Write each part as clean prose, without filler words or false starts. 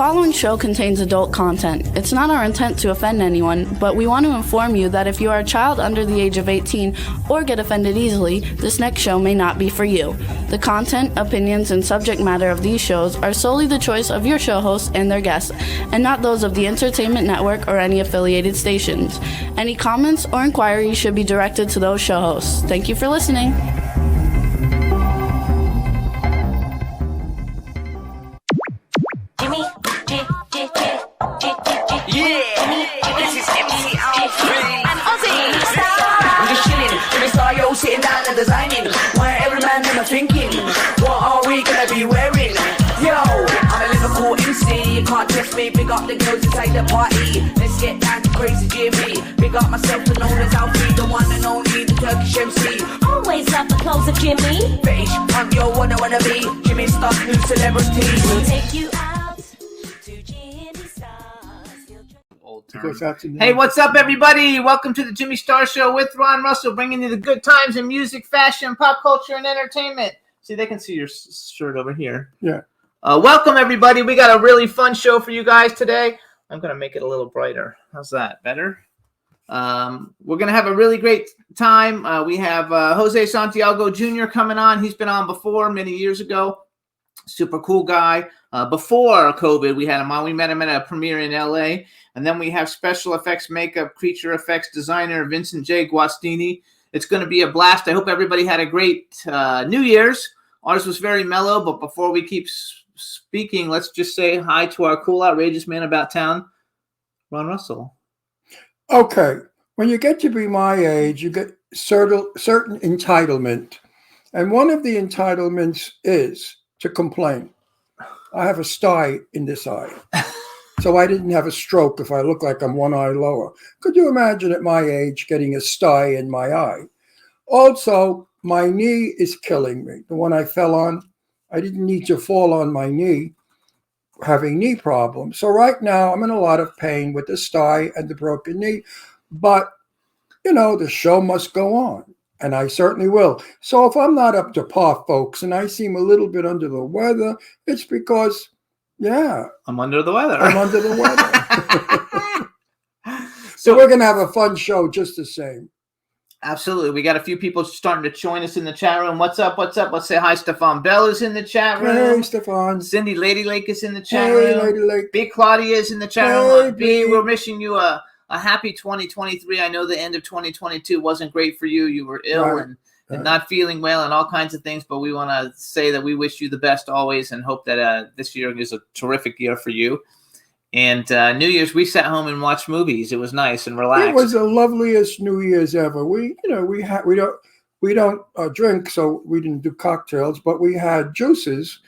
following show contains adult content. It's not our intent to offend anyone, but we want to inform you that if you are a child under the age of 18 or get offended easily, this next show may not be for you. The content, opinions, and subject matter of these shows are solely the choice of your show hosts and their guests, and not those of the Entertainment Network or any affiliated stations. Any comments or inquiries should be directed to those show hosts. Thank you for listening. Sitting down and designing, where every man in my thinking, what are we gonna be wearing? Yo, I'm a Liverpool MC, you can't test me. Big up the girls inside the party, let's get down to Crazy Jimmy. Big up myself and known as Alfie, the one and only, the Turkish MC. Always love the clothes of Jimmy. British punk, yo, wanna be Jimmy Star, new celebrity. We'll take you out to Jimmy Star's. Hey, what's up, everybody? Welcome to the Jimmy Star Show with Ron Russell, bringing you the good times in music, fashion, pop culture, and entertainment. See, they can see your shirt over here. Yeah. Welcome, everybody. We got a really fun show for you guys today. I'm going to make it a little brighter. How's that? Better? We're going to have a really great time. We have Jose Santiago Jr. coming on. He's been on before many years ago. Super cool guy. Before COVID, we had him on. We met him at a premiere in LA. And then we have special effects makeup, creature effects designer Vincent J. Guastini. It's going to be a blast. I hope everybody had a great New Year's. Ours was very mellow, but before we keep speaking, let's just say hi to our cool, outrageous man about town, Ron Russell. Okay. When you get to be my age, you get certain entitlement. And one of the entitlements is to complain. I have a sty in this eye. So I didn't have a stroke if I look like I'm one eye lower. Could you imagine at my age getting a sty in my eye? Also, my knee is killing me. The one I fell on, I didn't need to fall on my knee, having knee problems. So right now I'm in a lot of pain with the sty and the broken knee. But, the show must go on. And I certainly will. So if I'm not up to par, folks, and I seem a little bit under the weather, it's because, I'm under the weather. I'm under the weather. So we're going to have a fun show just the same. Absolutely. We got a few people starting to join us in the chat room. What's up? What's up? Let's say hi. Stefan Bell is in the chat room. Hey, Stefan. Cindy Lady Lake is in the chat room. Lady Lake. Big Claudia is in the chat room. B, we're wishing you a happy 2023. I know the end of 2022 wasn't great for you. You were ill and not feeling well and all kinds of things, but we want to say that we wish you the best always and hope that this year is a terrific year for you. And New Year's, we sat home and watched movies. It was nice and relaxed. It was the loveliest New Year's ever. We don't drink, so we didn't do cocktails, but we had juices,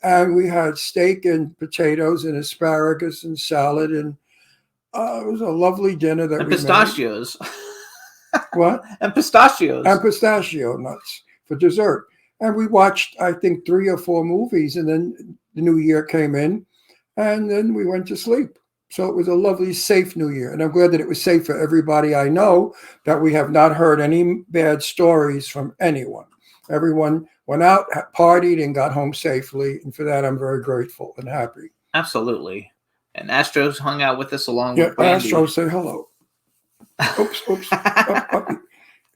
and we had steak and potatoes and asparagus and salad, and it was a lovely dinner that and we pistachios. made. What? And pistachios. And pistachio nuts for dessert. And we watched, I think, 3 or 4 movies, and then the new year came in, and then we went to sleep. So it was a lovely, safe New Year. And I'm glad that it was safe for everybody I know, that we have not heard any bad stories from anyone. Everyone went out, partied, and got home safely. And for that, I'm very grateful and happy. Absolutely. And Astros hung out with us along with Brandy. Astros, say hello. Oops.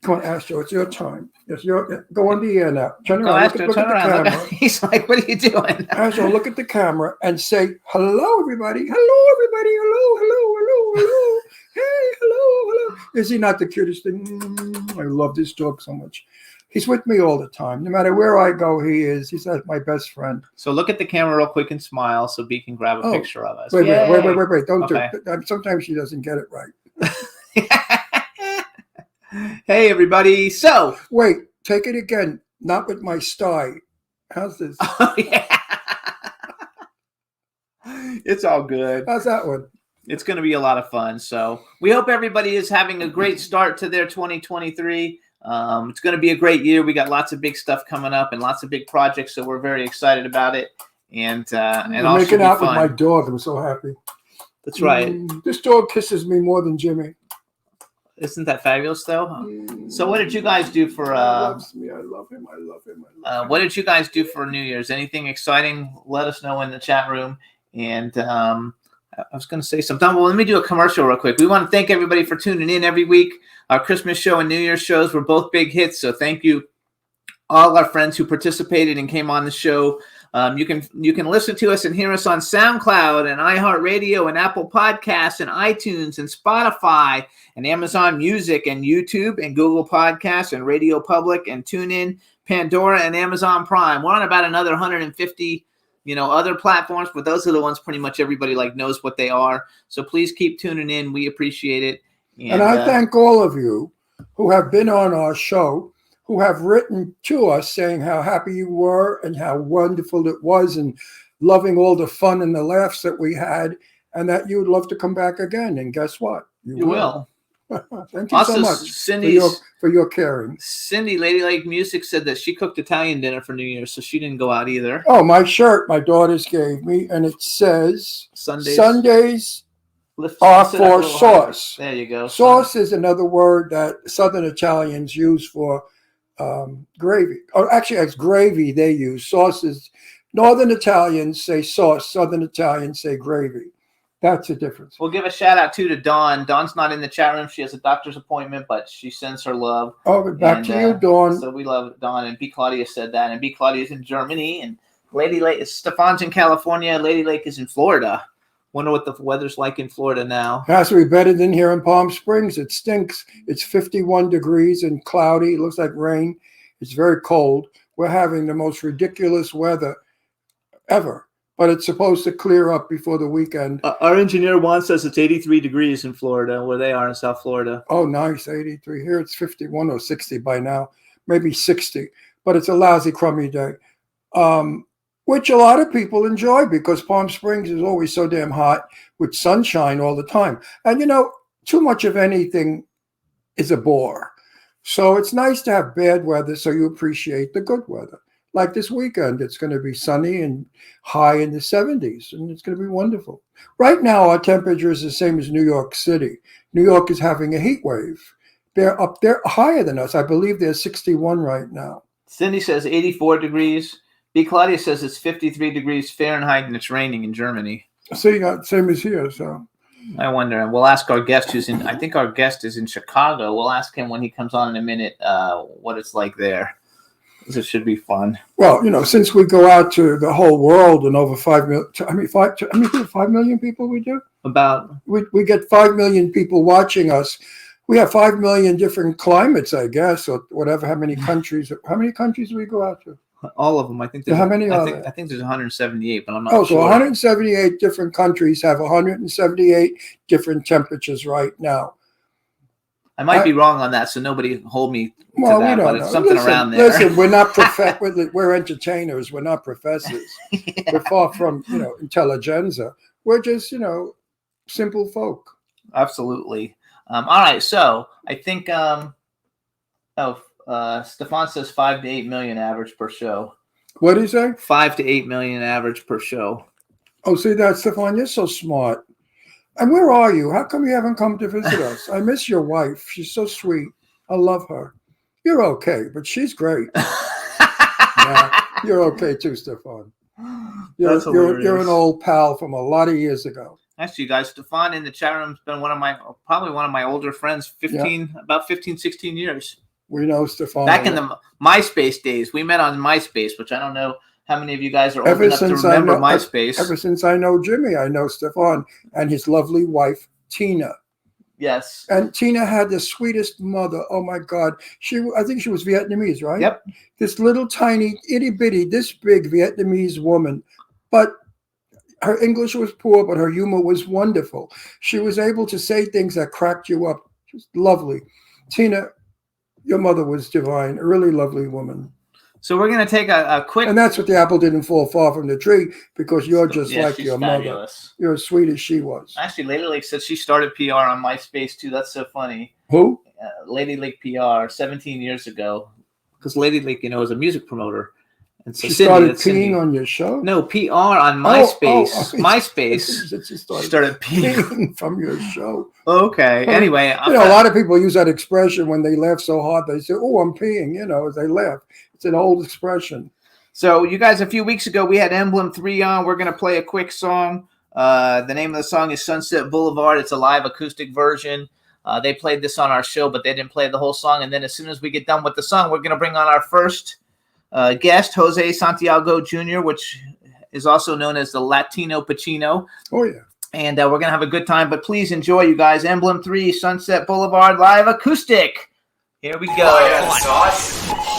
Come on, Astro, it's your time. Go on the air now. Turn around. Astro, look at the camera. He's like, what are you doing? Astro, look at the camera and say, hello, everybody. Hello, everybody. Hello. Hey, hello. Is he not the cutest thing? I love this dog so much. He's with me all the time. No matter where I go, he is. He's like my best friend. So look at the camera real quick and smile so B can grab a picture of us. Wait. Don't do it. Sometimes she doesn't get it right. Hey, everybody. So. Wait, take it again. Not with my sty. How's this? Oh, yeah. It's all good. How's that one? It's going to be a lot of fun. So we hope everybody is having a great start to their 2023. It's going to be a great year. We got lots of big stuff coming up and lots of big projects, so we're very excited about it. And I'm making out with my dog. I'm so happy. That's right. This dog kisses me more than Jimmy. Isn't that fabulous, though? So what did you guys do for... He loves me. I love him. What did you guys do for New Year's? Anything exciting? Let us know in the chat room. And I was going to say something. Well, let me do a commercial real quick. We want to thank everybody for tuning in every week. Our Christmas show and New Year's shows were both big hits, so thank you all our friends who participated and came on the show. You can listen to us and hear us on SoundCloud and iHeartRadio and Apple Podcasts and iTunes and Spotify and Amazon Music and YouTube and Google Podcasts and Radio Public and TuneIn, Pandora, and Amazon Prime. We're on about another 150, other platforms, but those are the ones pretty much everybody knows what they are. So please keep tuning in. We appreciate it. And I thank all of you who have been on our show, who have written to us saying how happy you were and how wonderful it was and loving all the fun and the laughs that we had, and that you would love to come back again. And guess what? You will. Thank you Also, so much for your caring. Cindy, Lady Lake Music, said that she cooked Italian dinner for New Year's, so she didn't go out either. Oh, my shirt my daughters gave me, and it says Sundays are for sauce. There you go. Sauce is another word that Southern Italians use for gravy. Or actually, it's gravy they use. Sauce is, Northern Italians say sauce. Southern Italians say gravy. That's the difference. We'll give a shout out to Dawn. Dawn's not in the chat room. She has a doctor's appointment, but she sends her love. Oh, but back to you, Dawn. So we love Dawn. And B. Claudia said that. And B. Claudia is in Germany. And Lady Lake, Stefan's in California. Lady Lake is in Florida. Wonder what the weather's like in Florida now. It has to be better than here in Palm Springs. It stinks. It's 51 degrees and cloudy. It looks like rain. It's very cold. We're having the most ridiculous weather ever. But it's supposed to clear up before the weekend. Our engineer Juan says it's 83 degrees in Florida, where they are in South Florida. Oh, nice, 83. Here it's 51 or 60 by now, maybe 60. But it's a lousy, crummy day, which a lot of people enjoy because Palm Springs is always so damn hot with sunshine all the time. And, too much of anything is a bore. So it's nice to have bad weather so you appreciate the good weather. Like this weekend, it's going to be sunny and high in the 70s, and it's going to be wonderful. Right now, our temperature is the same as New York City. New York is having a heat wave. They're up there higher than us. I believe they're 61 right now. Cindy says 84 degrees. B. Claudia says it's 53 degrees Fahrenheit, and it's raining in Germany. So you got same as here. So I wonder, and we'll ask our guest I think our guest is in Chicago. We'll ask him when he comes on in a minute what it's like there. It should be fun. Well, since we go out to the whole world and over 5 million, 5 million people we do? We get 5 million people watching us. We have 5 million different climates, I guess, or whatever, how many countries do we go out to? All of them. I think how many are there? I think there's 178, but I'm not sure. So 178 different countries have 178 different temperatures right now. I might be wrong on that, so nobody hold me to that, but it's something around there. Listen, we're not we're entertainers. We're not professors. Yeah. We're far from, intelligentsia. We're just, simple folk. Absolutely. All right, so I think Stefan says 5 to 8 million average per show. What do you say? 5 to 8 million average per show. Oh, see that, Stefan? You're so smart. And where are you? How come you haven't come to visit us? I miss your wife. She's so sweet. I love her. You're okay, but she's great. Yeah, you're okay too, Stefan. You're an old pal from a lot of years ago. Actually, you guys, Stefan in the chat room has been probably one of my older friends, about 15, 16 years. We know Stefan. Back in the MySpace days. We met on MySpace, which I don't know how many of you guys are old enough to remember MySpace. Ever since I know Jimmy, I know Stefan and his lovely wife, Tina. Yes. And Tina had the sweetest mother. Oh, my God. I think she was Vietnamese, right? Yep. This little tiny, itty-bitty, this big Vietnamese woman. But her English was poor, but her humor was wonderful. She was able to say things that cracked you up. Just lovely. Tina, your mother was divine, a really lovely woman. So we're going to take a quick... And that's what the apple didn't fall far from the tree, because you're just like your fabulous. Mother. You're as sweet as she was. Actually, Lady Lake said she started PR on MySpace, too. That's so funny. Who? Lady Lake PR 17 years ago. Because Lady Lake, is a music promoter. And so she started peeing on your show? No, PR on MySpace. MySpace. She started peeing from your show. Okay. Anyway. A lot of people use that expression when they laugh so hard. They say, oh, I'm peeing, they laugh. It's an old expression. So you guys, a few weeks ago, we had Emblem 3 on. We're going to play a quick song. The name of the song is Sunset Boulevard. It's a live acoustic version. They played this on our show, but they didn't play the whole song. And then as soon as we get done with the song, we're going to bring on our first guest, Jose Santiago Jr., which is also known as the Latino Pacino. Oh, yeah. And we're going to have a good time. But please enjoy, you guys. Emblem 3, Sunset Boulevard, live acoustic. Here we go.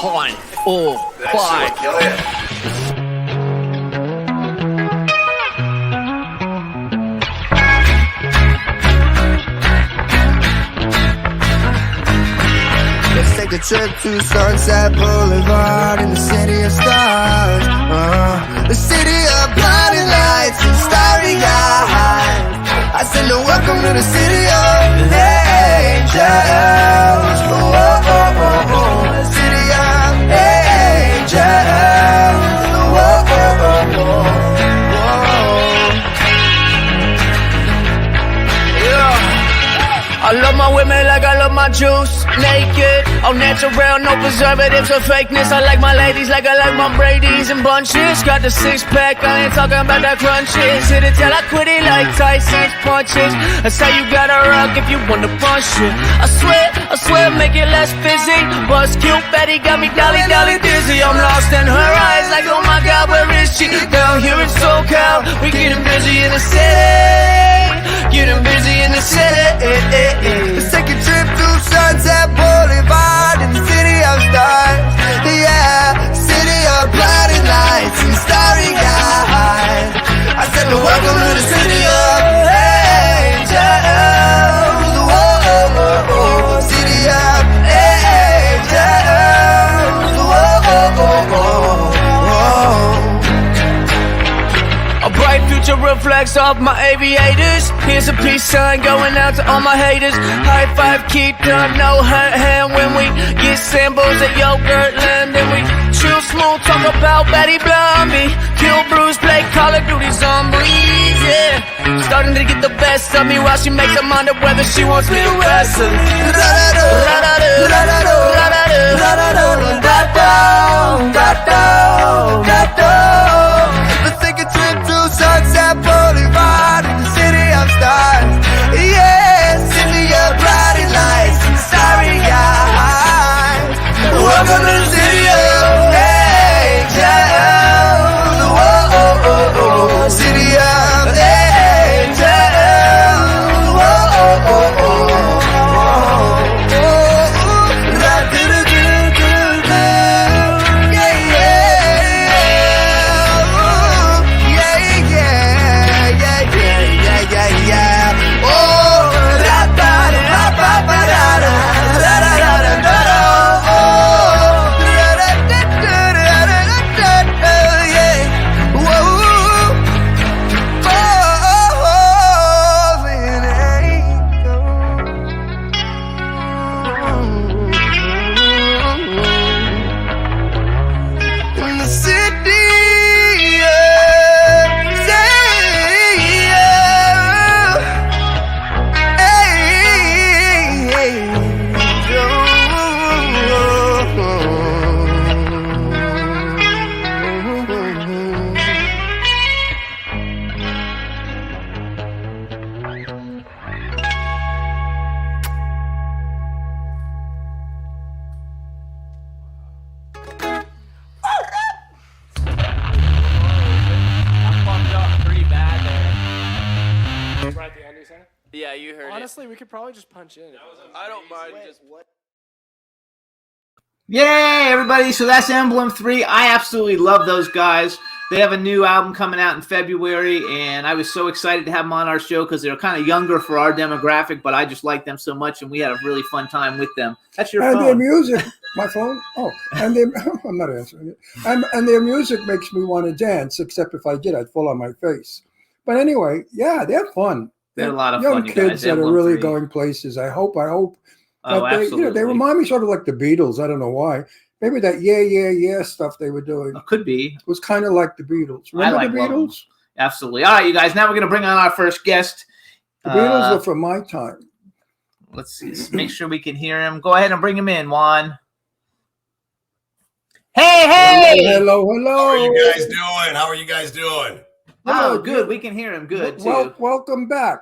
One, four, five. Let's take a trip to Sunset Boulevard in the city of stars. The city of blinding lights and starry eyes. I said, no, welcome to the city of angels. Oh, oh, oh, oh, oh. City of angels. Oh, oh, oh, oh, oh. I love my women like I love my juice. Naked, all natural, no preservatives or fakeness. I like my ladies like I like my Brady's and bunches. Got the 6-pack, I ain't talking about the crunches. Hit it till I quit it like Tyson's punches. That's how you gotta rock if you wanna punch it. I swear, make it less busy. Buzz cute, Betty got me dolly dizzy. I'm lost in her eyes like, oh my God, where is she? Down here in SoCal, we getting busy in the city. Getting busy in the city. Let's take a trip to Sunset Boulevard in the city of stars. Yeah, city of blinding lights and starry eyes. I said, welcome to the city of angels. Whoa, oh, oh, oh. City of angels. Whoa, oh, oh, oh. A bright future reflects off my aviators. Here's a peace sign going out to all my haters. High five, keep done, no hurt hand when we get samples at Yogurtland. And we chill smooth, talk about Betty Blumby. Kill Bruce, play Call of Duty Zombies, yeah. Starting to get the best of me while she makes her mind up whether she wants me to wrestle. Let's take a trip to Sunset Boulevard in the city of stars. Yeah, city of bright lights and starry eyes. Welcome to the city of angels. Whoa, oh, oh, oh. City of angels. Whoa, oh, oh, oh. Yeah, you heard Honestly, we could probably just punch in. I don't mind just Yay, everybody. So that's Emblem 3. I absolutely love those guys. They have a new album coming out in February, and I was so excited to have them on our show because they're kind of younger for our demographic, but I just like them so much, and we had a really fun time with them. That's your And phone. their music, my phone? Oh, and their, I'm not answering it. And their music makes me want to dance, except if I did, I'd fall on my face. But anyway, yeah, they're fun. They're a lot of young fun, you kids guys. that are Emblem really 3. going places. I hope Oh, that they, absolutely. they remind me sort of like the Beatles. I don't know why. Maybe that yeah stuff they were doing Could be. was kind of like the Beatles. Remember like the Love 'Em. Beatles? Absolutely. All right, you guys. Now we're going to bring on our first guest. The Beatles were from my time. Let's see. Make sure we can hear him. Go ahead and bring him in, Juan. Hey! Hello, How hello. are you guys doing? How are you guys doing? Oh, good. We can hear him good, too. Welcome back.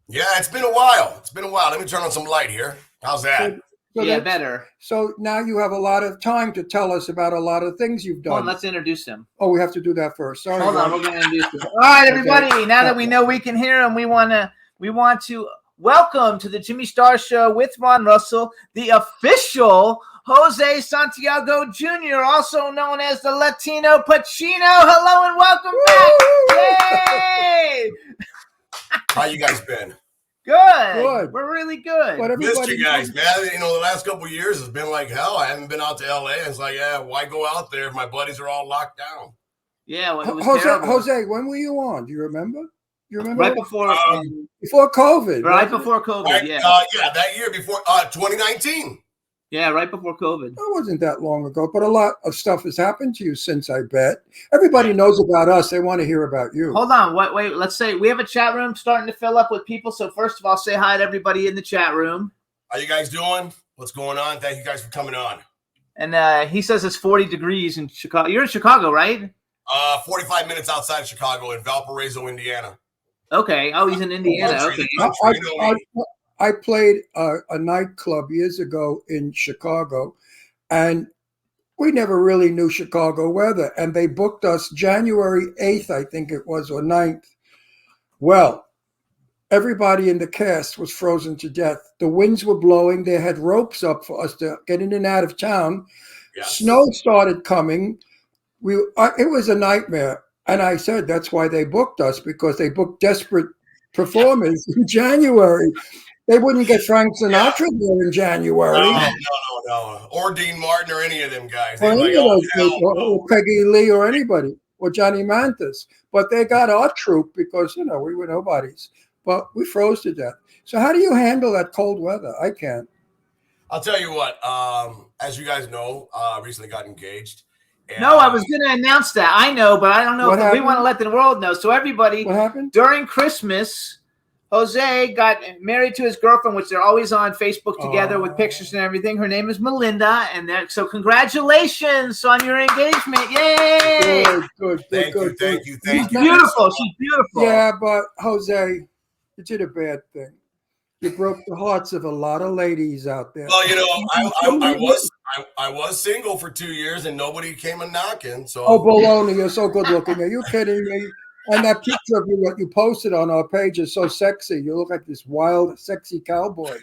Yeah, it's been a while. It's been a while. Let me turn on some light here. How's that? So Yeah, that's- better. So now you have a lot of time to tell us about a lot of things you've Hold on, done. let's introduce him. Oh, we have to do that first. Sorry. Hold on, Ron. we're going to introduce him. All right, everybody. Okay. Now that we know we can hear him, we want to welcome to the Jimmy Star Show with Ron Russell, the official Jose Santiago Jr., also known as the Latino Pacino. Hello and welcome back. Yay! How you guys been? Good. We're really good. But Missed everybody you guys, man. You know, the last couple of years has been like hell. I haven't been out to LA. It's like, yeah, why go out there if my buddies are all locked down? Yeah, well, it was terrible. Jose, when were you on? Do you remember? You remember? Right before COVID. right wasn't it? before COVID, Right, yeah. that year before 2019. Yeah, right before COVID. That wasn't that long ago, but a lot of stuff has happened to you since, I bet. Everybody knows about us. They want to hear about you. Hold on, wait. Let's say we have a chat room starting to fill up with people. So first of all, say hi to everybody in the chat room. How you guys doing? What's going on? Thank you guys for coming on. And he says it's 40 degrees in Chicago. You're in Chicago, right? 45 minutes outside of Chicago in Valparaiso, Indiana. Okay. Oh, he's in Indiana. Country, Okay. the country, you know me. I played a nightclub years ago in Chicago, and we never really knew Chicago weather. And they booked us January 8th, I think it was, or 9th. Well, everybody in the cast was frozen to death. The winds were blowing. They had ropes up for us to get in and out of town. Yes. Snow started coming. It was a nightmare. And I said that's why they booked us, because they booked desperate performers in January. They wouldn't get Frank Sinatra there in January. No. Or Dean Martin or any of them guys. Or They're any like, of those hell people, no. or Peggy Lee or anybody, or Johnny Manthis. But they got our troupe because, we were nobodies. But we froze to death. So how do you handle that cold weather? I can't. I'll tell you what. As you guys know, I recently got engaged. And, No, I was going to announce that. I know, but I don't know What if we happened? want to let the world know. So everybody, What happened? during Christmas, Jose got married to his girlfriend, which they're always on Facebook together with pictures and everything. Her name is Melinda, and so congratulations on your engagement! Yay! Good. Thank you. She's beautiful. She's beautiful. Yeah, but Jose, you did a bad thing. You broke the hearts of a lot of ladies out there. Well, I was single for 2 years and nobody came a knocking. So Oh, baloney, you're so good looking. Are you kidding me? And that picture of you that you posted on our page is so sexy. You look like this wild, sexy cowboy.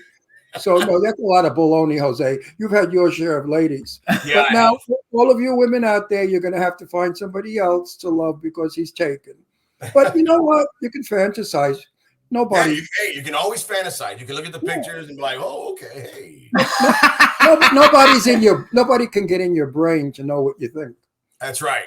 So, no, that's a lot of baloney, Jose. You've had your share of ladies. yeah, But now, for all of you women out there, you're going to have to find somebody else to love because he's taken. But you know what? You can fantasize. Nobody, you can always fantasize. You can look at the pictures and be like, oh, okay, hey. nobody can get in your brain to know what you think. That's right.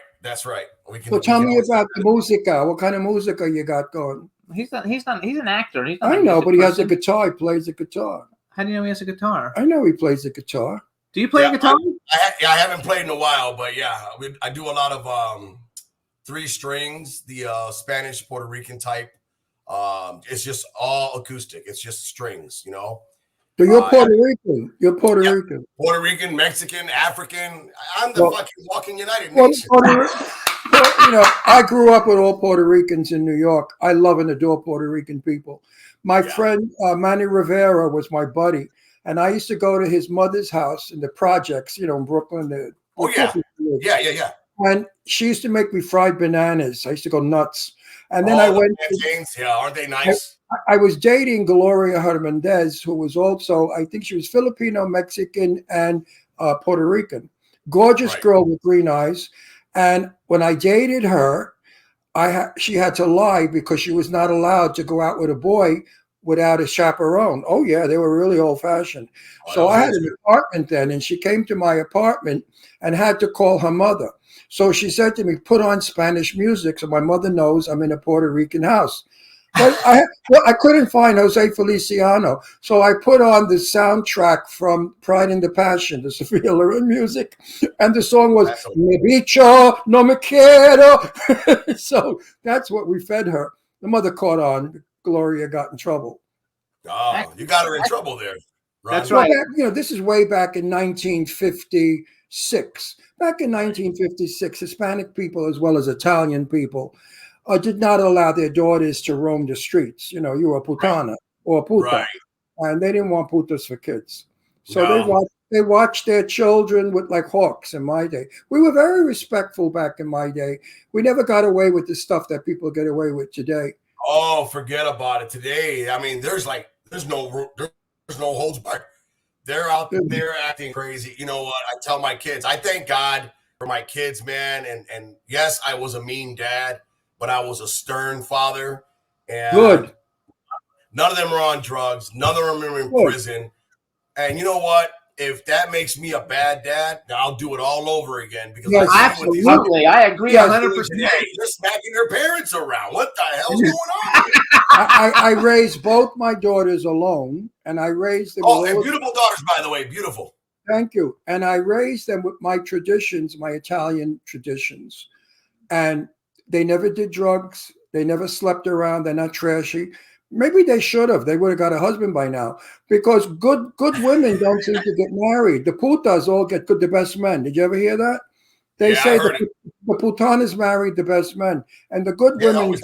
We can. So tell me about the musica. What kind of musica you got going? He's an actor. He's not I a know, music but he has a person. guitar. He plays the guitar. How do you know he has a guitar? I know he plays the guitar. Do you play Yeah, guitar? I haven't played in a while, but yeah, I do a lot of 3 strings, the Spanish Puerto Rican type. It's just all acoustic. It's just strings, So you're Puerto Rican. You're Puerto Rican. Puerto Rican, Mexican, African. I'm the fucking walking United Well, Nations. I grew up with all Puerto Ricans in New York. I love and adore Puerto Rican people. My friend Manny Rivera was my buddy, and I used to go to his mother's house in the projects, in Brooklyn. Yeah. And she used to make me fried bananas. I used to go nuts. And then I went. Plantains, aren't they nice? I was dating Gloria Hernandez, who was also, I think she was Filipino, Mexican, and Puerto Rican. Gorgeous girl with green eyes. And when I dated her, she had to lie because she was not allowed to go out with a boy without a chaperone. Oh, yeah, they were really old-fashioned. So I had an apartment then, and she came to my apartment and had to call her mother. So she said to me, put on Spanish music so my mother knows I'm in a Puerto Rican house. But I couldn't find Jose Feliciano. So I put on the soundtrack from Pride and the Passion, the Sophia Loren music. And the song was, Me bicho, no me quiero. So that's what we fed her. The mother caught on. Gloria got in trouble. Oh, you got her in trouble there. Ron. That's right. Well, this is way back in 1950. 6. Back in 1956, Hispanic people as well as Italian people did not allow their daughters to roam the streets. You know, you were a putana or a puta, Right. and they didn't want putas for kids. So No. they watched their children with like hawks in my day. We were very respectful back in my day. We never got away with the stuff that people get away with today. Oh, forget about it. Today, I mean, there's no holds barred. They're out there acting crazy. You know what? I tell my kids, I thank God for my kids, man. And yes, I was a mean dad, but I was a stern father. And Good. none of them are on drugs. None of them are in Good. prison. And you know what? If that makes me a bad dad, then I'll do it all over again because Yes, I see what these Absolutely, I agree Yes. 100%. today, they're smacking their parents around. What the hell's going on? I raised both my daughters alone, and I raised them. Oh, with and all- beautiful daughters, by the way, beautiful. Thank you. And I raised them with my traditions, my Italian traditions. And they never did drugs. They never slept around. They're not trashy. Maybe they should have. They would have got a husband by now. Because good women don't seem to get married. The putas all get the best men. Did you ever hear that? They Yeah, say I heard the putanas married the best men. And the good Yeah, women always.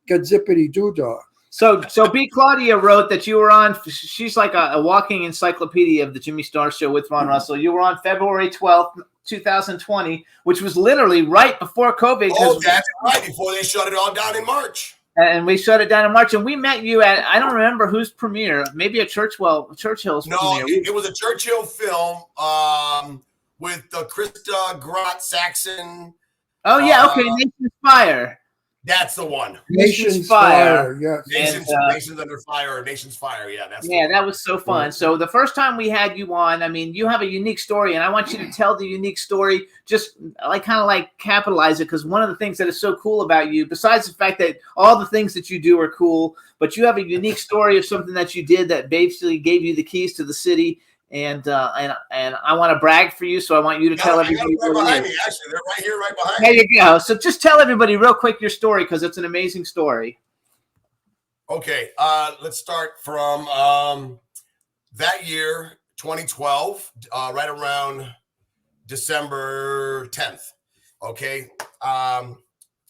get zippity doo-dah. So B. Claudia wrote that you were on. She's like a walking encyclopedia of the Jimmy Star Show with Ron Russell. You were on February 12th, 2020, which was literally right before COVID. Oh, that's right. Before they shut it all down in March. And we shut it down in March. And we met you at, I don't remember whose premiere, maybe a Churchill's No, premiere. it was a Churchill film with Krista Grant Saxon. Oh, yeah. Okay. Nation's Fire. That's the one. Nation's Fire. Yes. Nations Under Fire. Nation's Fire. Yeah, that's the Yeah, one. that was so fun. So the first time we had you on, I mean, you have a unique story, and I want you to tell the unique story, just like kind of like capitalize it, because one of the things that is so cool about you, besides the fact that all the things that you do are cool, but you have a unique story of something that you did that basically gave you the keys to the city. And I want to brag for you, so I want you to tell I got everybody. them right what it behind is. me. Actually, they're right here, right behind There me. you go. So just tell everybody real quick your story, because it's an amazing story. Okay, let's start from that year, 2012, right around December 10th. Okay, I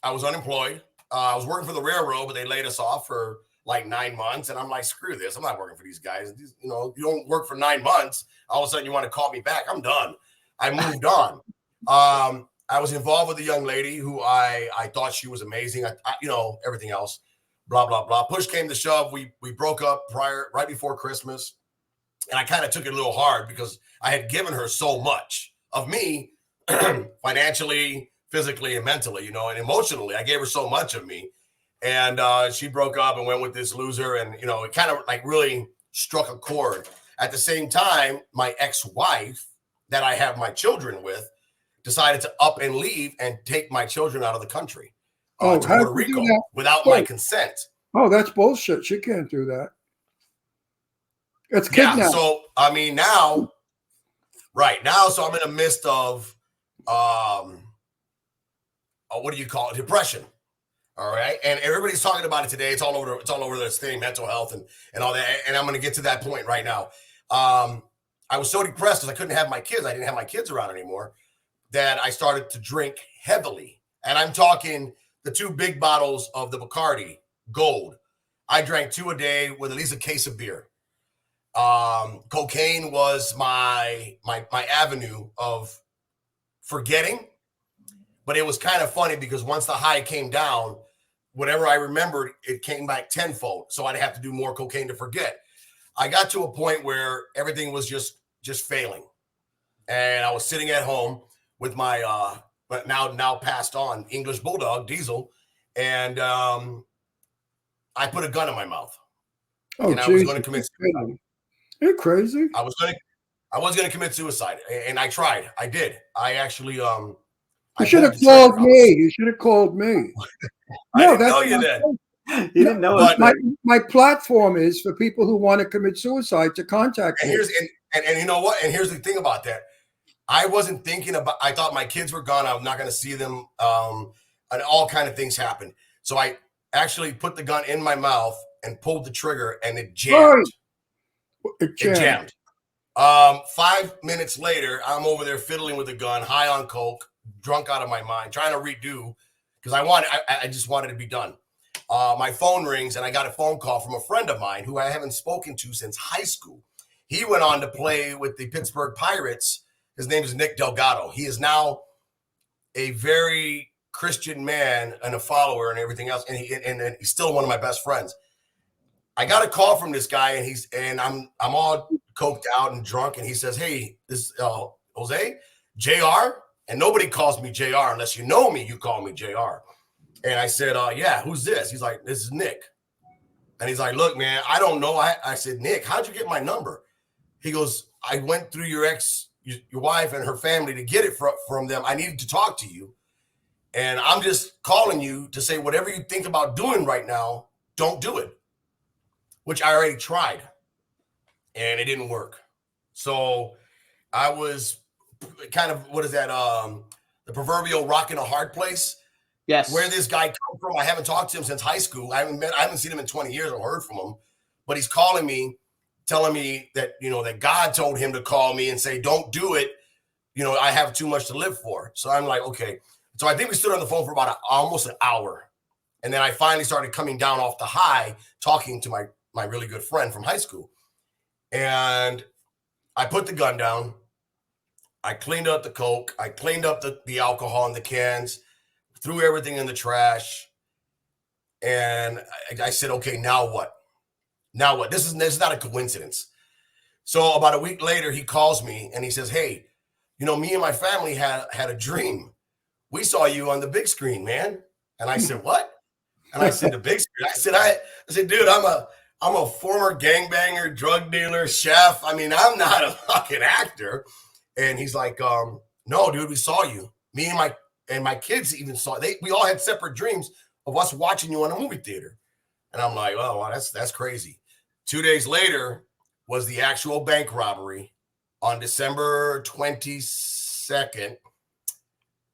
was unemployed. I was working for the railroad, but they laid us off for like 9 months, and I'm like, screw this. I'm not working for these guys. You know, you don't work for 9 months. All of a sudden, you want to call me back. I'm done. I moved on. I was involved with a young lady who I thought she was amazing. I you know, everything else. Blah, blah, blah. Push came to shove. We broke up right before Christmas. And I kind of took it a little hard because I had given her so much of me financially, physically, and mentally, you know, and emotionally. I gave her so much of me. And she broke up and went with this loser. And, you know, it kind of like really struck a chord. At the same time, my ex-wife that I have my children with decided to up and leave and take my children out of the country. To how'd Puerto you do Rico that? without my consent. Oh, that's bullshit. She can't do that. It's Yeah, kidnapping. so I mean now, right now, so I'm in the midst of what do you call it? Depression. All right. And everybody's talking about it today. It's all over this thing, mental health and all that. And I'm gonna get to that point right now. I was so depressed because I couldn't have my kids. I didn't have my kids around anymore, that I started to drink heavily. And I'm talking the 2 big bottles of the Bacardi Gold. I drank 2 a day with at least a case of beer. Cocaine was my avenue of forgetting, but it was kind of funny because once the high came down, whatever I remembered, it came back tenfold. So I'd have to do more cocaine to forget. I got to a point where everything was just failing, and I was sitting at home with my but now passed on English Bulldog Diesel, and I put a gun in my mouth. Oh, and I was Jesus. going to commit suicide. You're crazy. I was going to commit suicide, and I tried. I did. I actually You should have called me. You should have called me. I No, didn't know that's you not- then. You didn't know But- it. My platform is for people who want to commit suicide to contact And me. here's and you know what? And here's the thing about that. I wasn't thinking about. I thought my kids were gone. I was not going to see them. And all kind of things happened. So I actually put the gun in my mouth and pulled the trigger, and it jammed. It It jammed. 5 minutes later, I'm over there fiddling with a gun, high on coke, drunk out of my mind, trying to redo because I just wanted to be done. My phone rings and I got a phone call from a friend of mine who I haven't spoken to since high school. He went on to play with the Pittsburgh Pirates. His name is Nick Delgado. He is now a very Christian man and a follower and everything else. And he's still one of my best friends. I got a call from this guy and I'm all coked out and drunk. And he says, "Hey, this is Jose, JR." And nobody calls me JR unless you know me, you call me JR. And I said, "Yeah, who's this?" He's like, "This is Nick." And he's like, "Look, man, I don't know." I said, "Nick, how'd you get my number?" He goes, "I went through your wife and her family to get it from them. I needed to talk to you. And I'm just calling you to say whatever you think about doing right now, don't do it." Which I already tried. And it didn't work. So I was kind of, what is that? The proverbial rock in a hard place. Yes. Where this guy come from, I haven't talked to him since high school. I haven't seen him in 20 years or heard from him. But he's calling me, telling me that, that God told him to call me and say, "Don't do it. I have too much to live for." So I'm like, okay. So I think we stood on the phone for about almost an hour. And then I finally started coming down off the high, talking to my really good friend from high school. And I put the gun down. I cleaned up the coke. I cleaned up the alcohol in the cans, threw everything in the trash. And I said, okay, now what? Now what? This is not a coincidence. So about a week later, he calls me and he says, "Hey, me and my family had a dream. We saw you on the big screen, man." And I said, "What?" And I said, "The big screen." I said, "Dude, I'm a former gangbanger, drug dealer, chef. I mean, I'm not a fucking actor." And he's like, "No, dude, we saw you. Me and my kids even saw. We all had separate dreams of us watching you on a movie theater." And I'm like, "Oh, wow, that's crazy." 2 days later was the actual bank robbery on December 22nd,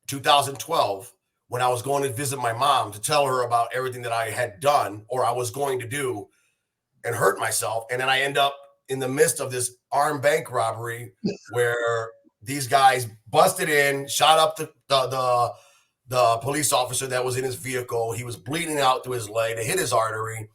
2012, when I was going to visit my mom to tell her about everything that I had done or I was going to do and hurt myself. And then I end up in the midst of this armed bank robbery where these guys busted in, shot up the police officer that was in his vehicle. He was bleeding out through his leg. They hit his artery.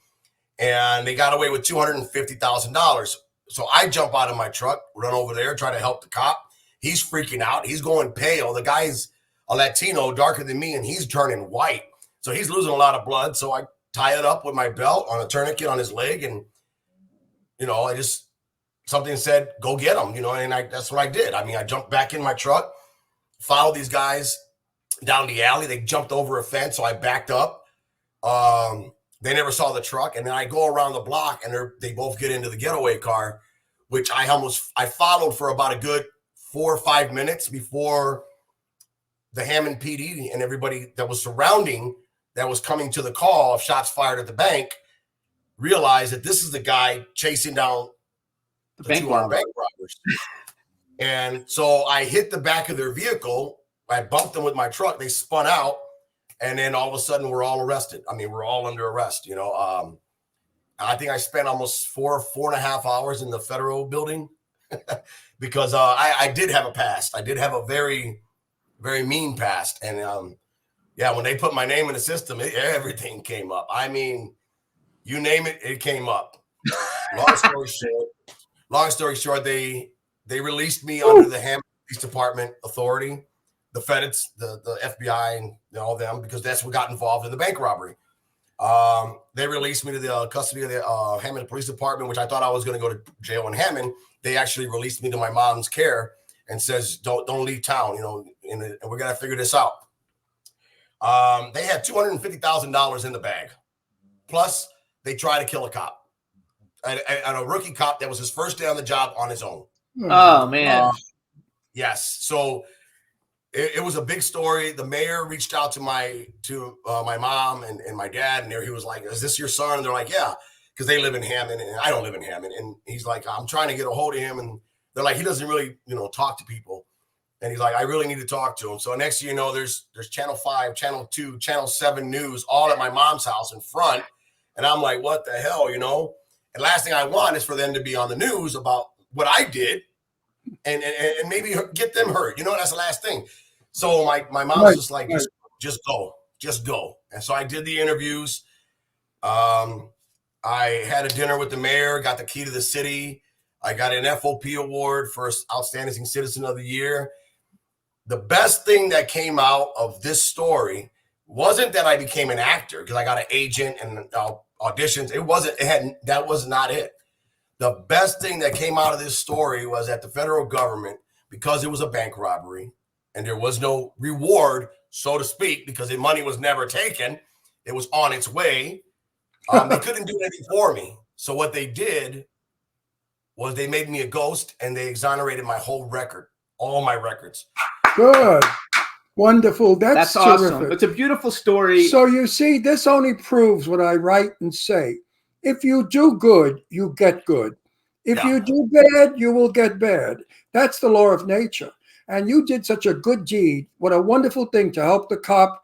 And they got away with $250,000. So I jump out of my truck, run over there, try to help the cop. He's freaking out. He's going pale. The guy's a Latino, darker than me, and he's turning white. So he's losing a lot of blood. So I tie it up with my belt on a tourniquet on his leg. And, something said, "Go get him," and that's what I did. I mean, I jumped back in my truck, followed these guys down the alley. They jumped over a fence. So I backed up. They never saw the truck. And then I go around the block and they both get into the getaway car, which I followed for about a good 4 or 5 minutes before the Hammond PD and everybody that was surrounding that was coming to the call of shots fired at the bank realized that this is the guy chasing down the bank robbers. And so I hit the back of their vehicle. I bumped them with my truck. They spun out. And then all of a sudden, we're all arrested. I mean, we're all under arrest, I think I spent almost 4.5 hours in the federal building because I did have a past. I did have a very, very mean past. And when they put my name in the system, everything came up. I mean, you name it, it came up. Long story short, they released me under the Hammond Police Department authority. The feds, the FBI, and all them, because that's what got involved in the bank robbery. They released me to the custody of the Hammond Police Department, which I thought I was going to go to jail in Hammond. They actually released me to my mom's care and says, don't leave town, and we're going to figure this out. They had $250,000 in the bag. Plus, they tried to kill a cop. And a rookie cop that was his first day on the job on his own. Oh, man. Yes. So it was a big story. The mayor reached out to my mom and my dad, and he was like, "Is this your son?" And they're like, "Yeah," because they live in Hammond, and I don't live in Hammond. And he's like, "I'm trying to get a hold of him," and they're like, "He doesn't really, talk to people." And he's like, "I really need to talk to him." So next thing you know, there's Channel 5, Channel 2, Channel 7 news all at my mom's house in front, and I'm like, "What the hell?" And last thing I want is for them to be on the news about what I did and maybe get them hurt. You know, that's the last thing. So my mom was just like, just go. And so I did the interviews. I had a dinner with the mayor, got the key to the city. I got an FOP award for Outstanding Citizen of the Year. The best thing that came out of this story wasn't that I became an actor because I got an agent and auditions. That was not it. The best thing that came out of this story was that the federal government, because it was a bank robbery and there was no reward, so to speak, because the money was never taken, it was on its way. They couldn't do anything for me. So what they did was they made me a ghost and they exonerated my whole record, all my records. Good. Wonderful. That's awesome. terrific. It's a beautiful story. So you see, this only proves what I write and say. If you do good, you get good. If you do bad, you will get bad. That's the law of nature. And you did such a good deed. What a wonderful thing to help the cop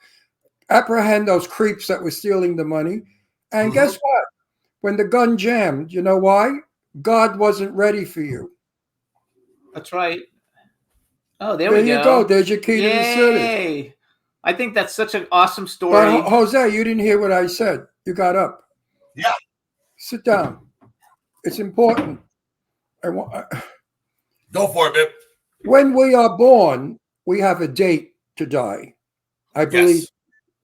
apprehend those creeps that were stealing the money. And guess what? When the gun jammed, you know why? God wasn't ready for you. That's right. Oh, there There we you go. There's your key to the city. I think that's such an awesome story. But Jose, you didn't hear what I said. You got up. Yeah. Sit down. It's important. Go for it, Bip. When we are born, we have a date to die. I believe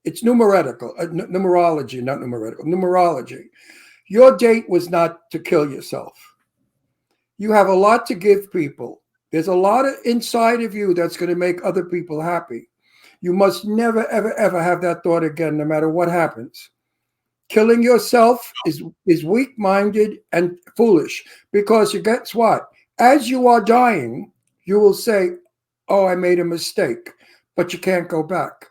it's numerical, numerology, not numerical, numerology. Your date was not to kill yourself. You have a lot to give people. There's a lot inside of you that's going to make other people happy. You must never, ever, ever have that thought again, no matter what happens. Killing yourself is weak-minded and foolish because guess what? As you are dying, you will say, oh, I made a mistake, but you can't go back.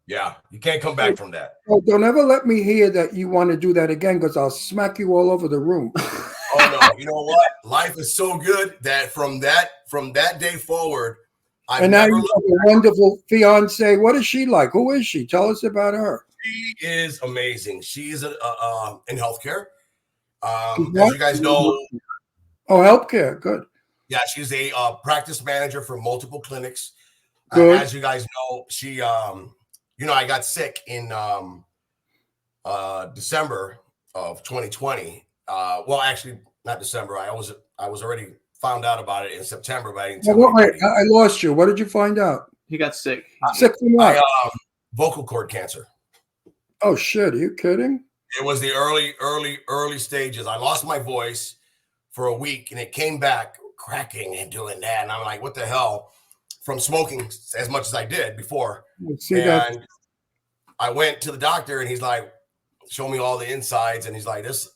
Yeah, you can't come back from that. Oh, don't ever let me hear that you want to do that again because I'll smack you all over the room. Oh no, you know what? Life is so good that from that day forward, And now you have a wonderful fiance. What is she like? Who is she? Tell us about her. She is amazing. She's in healthcare. As you guys know. Oh, healthcare. Good. Yeah, she's a practice manager for multiple clinics. Good. As you guys know, she, I got sick in December of 2020. Well, actually, not December. I was already found out about it in September, but I didn't tell Wait, I lost you. What did you find out? He got sick. Sick from what? Vocal cord cancer. Oh shit! Are you kidding? It was the early stages. I lost my voice for a week, and it came back cracking and doing that. And I'm like, what the hell? From smoking as much as I did before. And I went to the doctor, and he's like, show me all the insides, and he's like, there's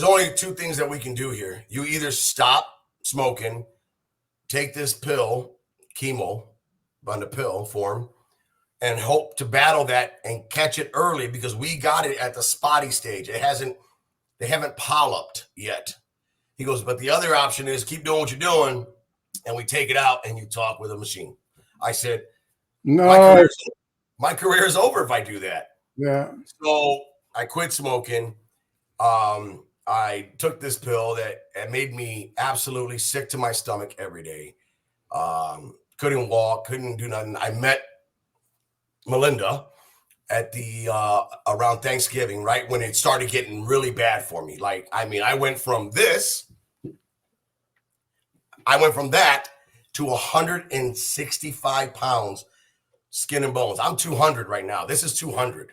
only two things that we can do here. You either stop smoking, take this pill, chemo, on the pill form, and hope to battle that and catch it early because we got it at the spotty stage. They haven't polyped yet. He goes, but the other option is keep doing what you're doing and we take it out and you talk with a machine. I said, no, my career is over if I do that. Yeah. So I quit smoking. I took this pill that made me absolutely sick to my stomach every day. Couldn't walk, couldn't do nothing. I met Melinda at the around Thanksgiving, right when it started getting really bad for me. I went from that to 165 pounds, skin and bones. I'm 200 right now. This is 200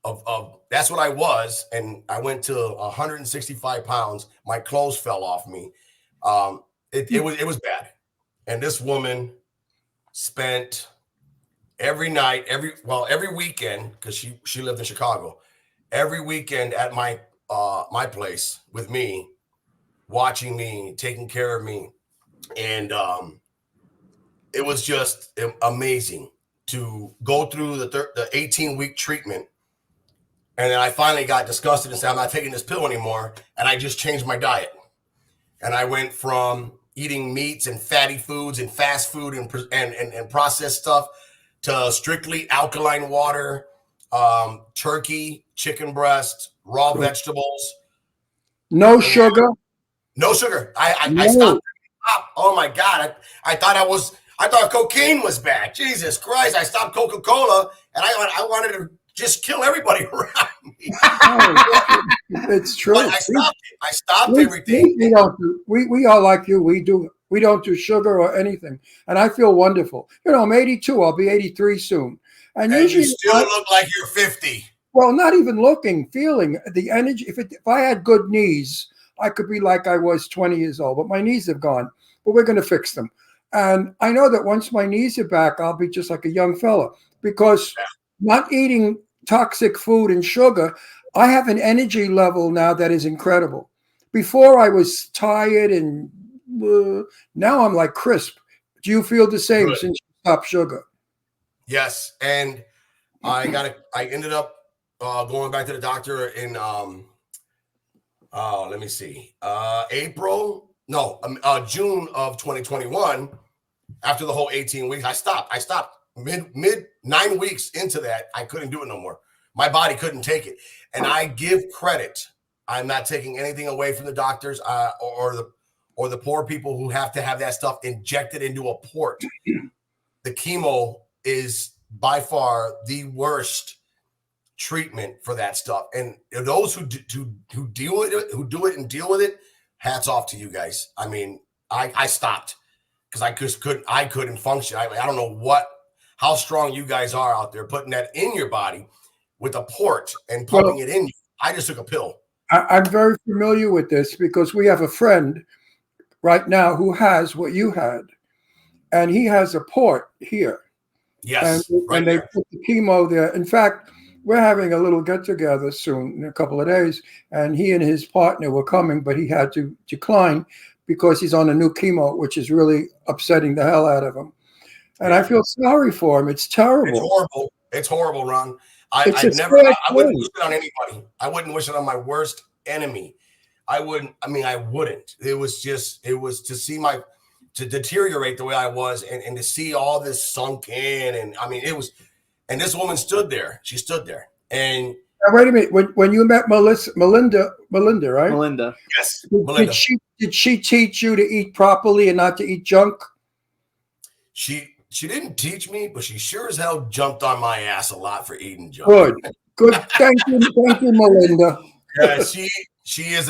of that's what I was, and I went to 165 pounds. My clothes fell off me. It was bad, and this woman spent every night, every weekend, because she lived in Chicago, every weekend at my place with me, watching me, taking care of me. And it was just amazing to go through the 18-week treatment. And then I finally got disgusted and said, I'm not taking this pill anymore. And I just changed my diet. And I went from eating meats and fatty foods and fast food and processed stuff to strictly alkaline water, turkey, chicken breast, raw vegetables. No sugar. No sugar. I stop. Oh my God. I thought cocaine was bad. Jesus Christ. I stopped Coca-Cola and I wanted to just kill everybody around me. It's true. But I stopped it. I stopped We everything. don't do, we are like you. We don't do sugar or anything. And I feel wonderful. You know, I'm 82. I'll be 83 soon. And And you usually, still look like you're 50. well, not even looking, feeling the energy. If I had good knees, I could be like I was 20 years old, but my knees have gone. But we're going to fix them. And I know that once my knees are back, I'll be just like a young fella because not eating toxic food and sugar, I have an energy level now that is incredible. Before I was tired and now I'm like crisp. Do you feel the same Good. since you stopped sugar? Yes. And I ended up going back to the doctor in let me see. June of 2021. After the whole 18 weeks, I stopped mid 9 weeks into that. I couldn't do it no more. My body couldn't take it. And I give credit. I'm not taking anything away from the doctors or the poor people who have to have that stuff injected into a port. The chemo is by far the worst treatment for that stuff. And those who deal with it, who do it and deal with it, hats off to you guys. I mean, I stopped because I couldn't function. I don't know how strong you guys are out there putting that in your body with a port and pumping it in you. I just took a pill. I'm very familiar with this because we have a friend right now who has what you had, and he has a port here. Yes, and they put the chemo there. In fact, we're having a little get together soon in a couple of days, and he and his partner were coming, but he had to decline because he's on a new chemo, which is really upsetting the hell out of him. And I feel sorry for him. It's terrible. It's horrible. It's horrible, Ron. I wouldn't wish it on anybody. I wouldn't wish it on my worst enemy. I wouldn't. It was to deteriorate the way I was and to see all this sunk in. And I mean, and this woman stood there. She stood there. And now, wait a minute. When you met Melinda, right? Melinda. Yes. Melinda. Did she teach you to eat properly and not to eat junk? She didn't teach me, but she sure as hell jumped on my ass a lot for eating junk. Good. Thank you, Melinda. Yeah, she is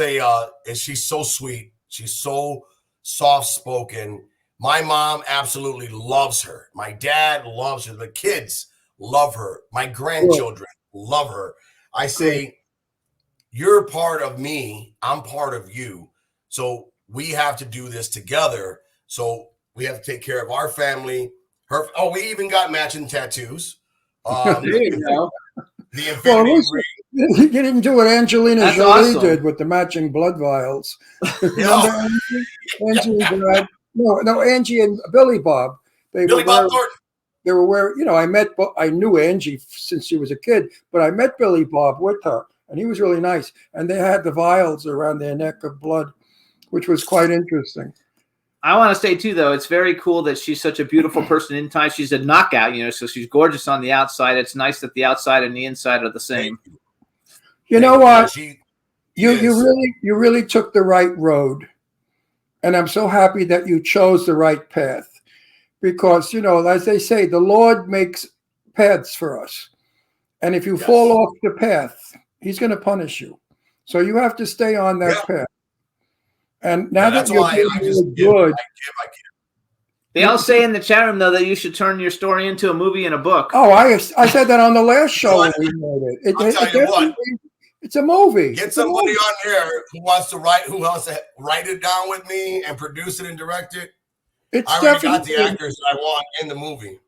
she's so sweet. She's so soft spoken. My mom absolutely loves her. My dad loves her. The kids love her. My grandchildren love her. I say, you're part of me. I'm part of you. So we have to do this together. So we have to take care of our family. We even got matching tattoos. There you go. The infinity ring. You didn't do what Angelina That's Jolie awesome. did with the matching blood vials. No. Angie and Brad. No, Angie and Billy Bob. Billy Bob Thornton. They were wearing, I knew Angie since she was a kid, but I met Billy Bob with her, and he was really nice. And they had the vials around their neck of blood, which was quite interesting. I want to say too, though, it's very cool that she's such a beautiful person inside. She's a knockout, so she's gorgeous on the outside. It's nice that the outside and the inside are the same. You know what? You You really took the right road, and I'm so happy that you chose the right path, because as they say, the Lord makes paths for us, and if you fall off the path, He's going to punish you. So you have to stay on that path. And now that you're doing good, They all say in the chat room, though, that you should turn your story into a movie and a book. oh, I said that on the last show when we made it. I'll tell you what. It's a movie. Get somebody on there who wants to write it down with me and produce it and direct it. It's I already got the actors that I want in the movie.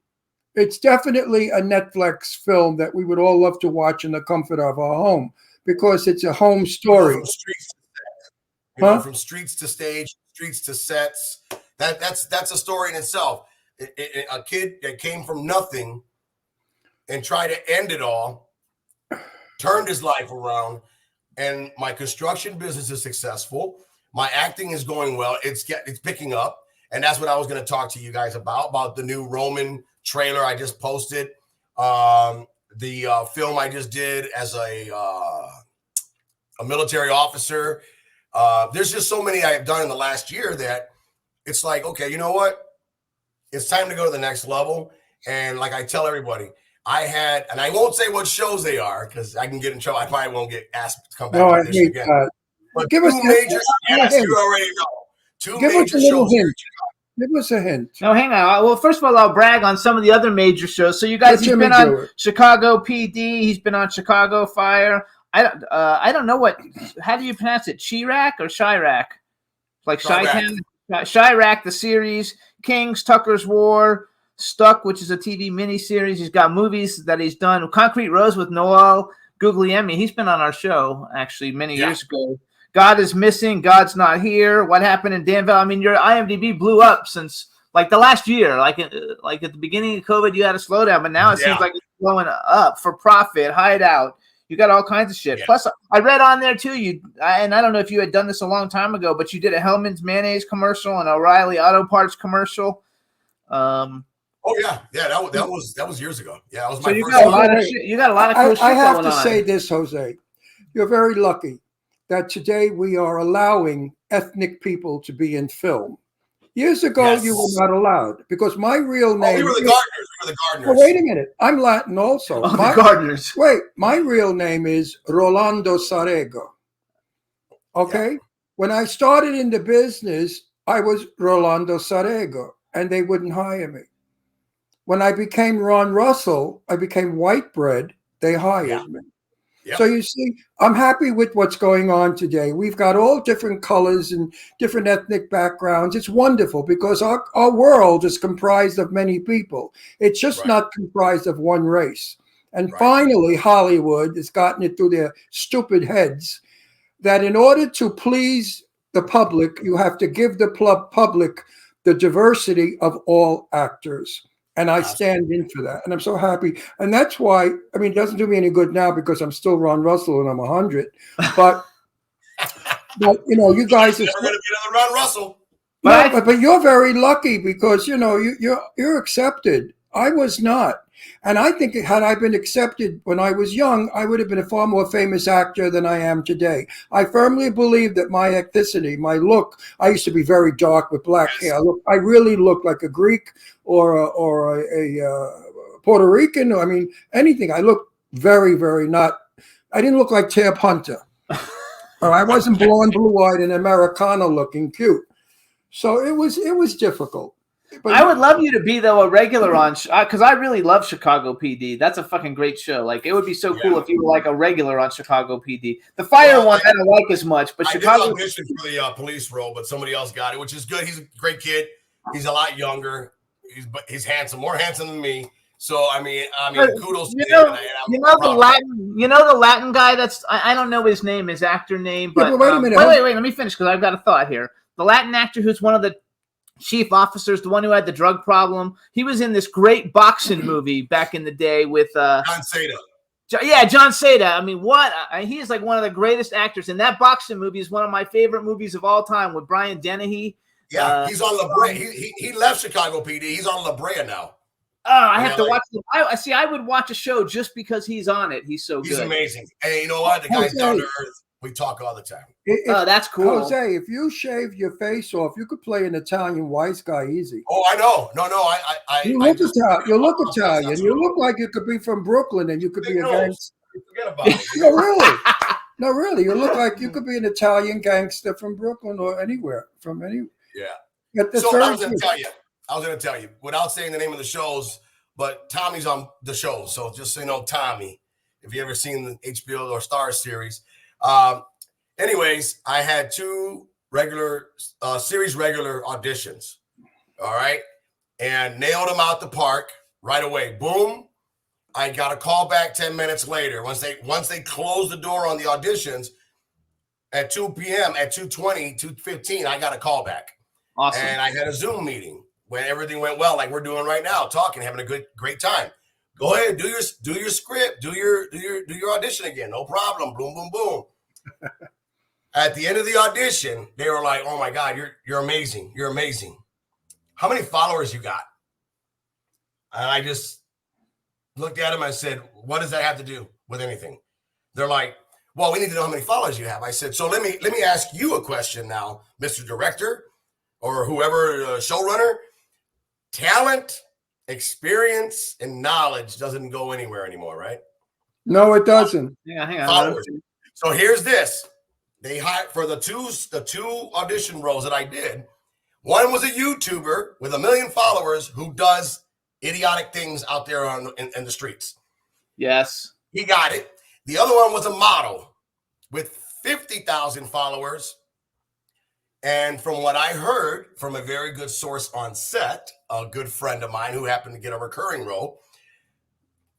It's definitely a Netflix film that we would all love to watch in the comfort of our home because it's a home story. From streets to set. From streets to stage, streets to sets. That's a story in itself. A kid that came from nothing and tried to end it all, turned his life around, and my construction business is successful. My acting is going well. It's picking up, and that's what I was going to talk to you guys about the new Roman trailer I just posted, the film I just did as a military officer. There's just so many I have done in the last year that it's like, okay, you know what? It's time to go to the next level. And like I tell everybody, I had, and I won't say what shows they are because I can get in trouble. I probably won't get asked to come back No, I to this hate again. that. But Give us two a- major, yes, hint. you already know. Two Give us major a little shows here. hint. Give us a hint. No, hang on. Well, first of all, I'll brag on some of the other major shows. So you guys, Let he's Jimmy been on do it. Chicago PD. He's been on Chicago Fire. I don't know how do you pronounce it? Chirac or Chirac? Like Chirac. Chirac, the series, Kings, Tucker's War, Stuck, which is a TV miniseries. He's got movies that he's done. Concrete Rose with Noel Guglielmi. He's been on our show actually many years ago. God is Missing. God's Not Here. What Happened in Danville? I mean, your IMDb blew up since like the last year. Like at the beginning of COVID, you had a slowdown, but now it seems like it's blowing up. For Profit, Hideout. You got all kinds of shit. Yeah. Plus, I read on there too. And I don't know if you had done this a long time ago, but you did a Hellman's mayonnaise commercial and O'Reilly Auto Parts commercial. Oh yeah, that was years ago. Yeah, that was So my you first. got a lot of shit. You got a lot of cool shit I have going to on. say this, Jose. You're very lucky that today we are allowing ethnic people to be in film. Years ago, Yes. you were not allowed because my real name. We were the Gardeners. Oh, wait a minute. I'm Latin also. Oh, the Gardeners. Wait, my real name is Rolando Sarego. Okay? Yeah. When I started in the business, I was Rolando Sarego, and they wouldn't hire me. When I became Ron Russell, I became white bread, they hired me. Yep. So you see, I'm happy with what's going on today. We've got all different colors and different ethnic backgrounds. It's wonderful because our world is comprised of many people. It's just not comprised of one race. And finally, Hollywood has gotten it through their stupid heads that in order to please the public, you have to give the public the diversity of all actors. And I stand in for that. And I'm so happy. And that's why, I mean, it doesn't do me any good now because I'm still Ron Russell and I'm 100. But, you know, you guys are never going to be another Ron Russell. but you're very lucky because, you know, you're accepted. I was not. And I think had I been accepted when I was young, I would have been a far more famous actor than I am today. I firmly believe that my ethnicity, my look, I used to be very dark with black hair. I really looked like a Greek or a Puerto Rican. I mean, anything. I looked very, very not. I didn't look like Tab Hunter. Or I wasn't blonde, blue-eyed, and Americana looking cute. So it was difficult. But I would love you to be though a regular on because I really love Chicago PD. That's a fucking great show. Like it would be so cool if you were like a regular on Chicago PD. The Fire one I don't like as much, but Chicago. I did audition for the police role, but somebody else got it, which is good. He's a great kid. He's a lot younger. He's handsome, more handsome than me. So I mean, kudos to him. You know the Latin guy. That's I don't know his name, his actor name, but wait a minute. Wait. Let me finish because I've got a thought here. The Latin actor who's one of the chief officers, the one who had the drug problem. He was in this great boxing movie back in the day with John Seda. Yeah, John Seda. I mean, he is like one of the greatest actors. And that boxing movie is one of my favorite movies of all time with Brian Dennehy. Yeah, he's on La Brea. He left Chicago PD. He's on La Brea now. Oh, I have to watch it. I would watch a show just because he's on it. He's so good. He's amazing. And you know what? The guy's down to earth. We talk all the time. That's cool. Jose, if you shave your face off, you could play an Italian wise guy easy. Oh, I know. No, You look Italian. You look Italian. You look like you could be from Brooklyn and you could be a gangster. Forget about it. No, really. No, really. You look like you could be an Italian gangster from Brooklyn or anywhere. Yeah. So I was going to tell you, without saying the name of the shows, but Tommy's on the show. So just so you know, Tommy, if you ever seen the HBO or Star series. Anyways, I had two series regular auditions. All right. And nailed them out the park right away. Boom. I got a call back 10 minutes later. Once they closed the door on the auditions at 2 p.m. at 2:20, 2:15, I got a call back. Awesome. And I had a Zoom meeting when everything went well, like we're doing right now, talking, having a great time. Go ahead, do your script, do your audition again, no problem. Boom, boom, boom. At the end of the audition, they were like, "Oh my God, you're amazing, you're amazing. How many followers you got?" And I just looked at him. I said, "What does that have to do with anything?" They're like, "Well, we need to know how many followers you have." I said, "So let me ask you a question now, Mr. Director. or whoever showrunner, talent, experience, and knowledge doesn't go anywhere anymore, right? No, it doesn't. Hang on. Followers. So here's this. They hired for the two audition roles that I did. One was a YouTuber with 1 million followers who does idiotic things out there in the streets. Yes. He got it. The other one was a model with 50,000 followers. And from what I heard from a very good source on set, a good friend of mine who happened to get a recurring role,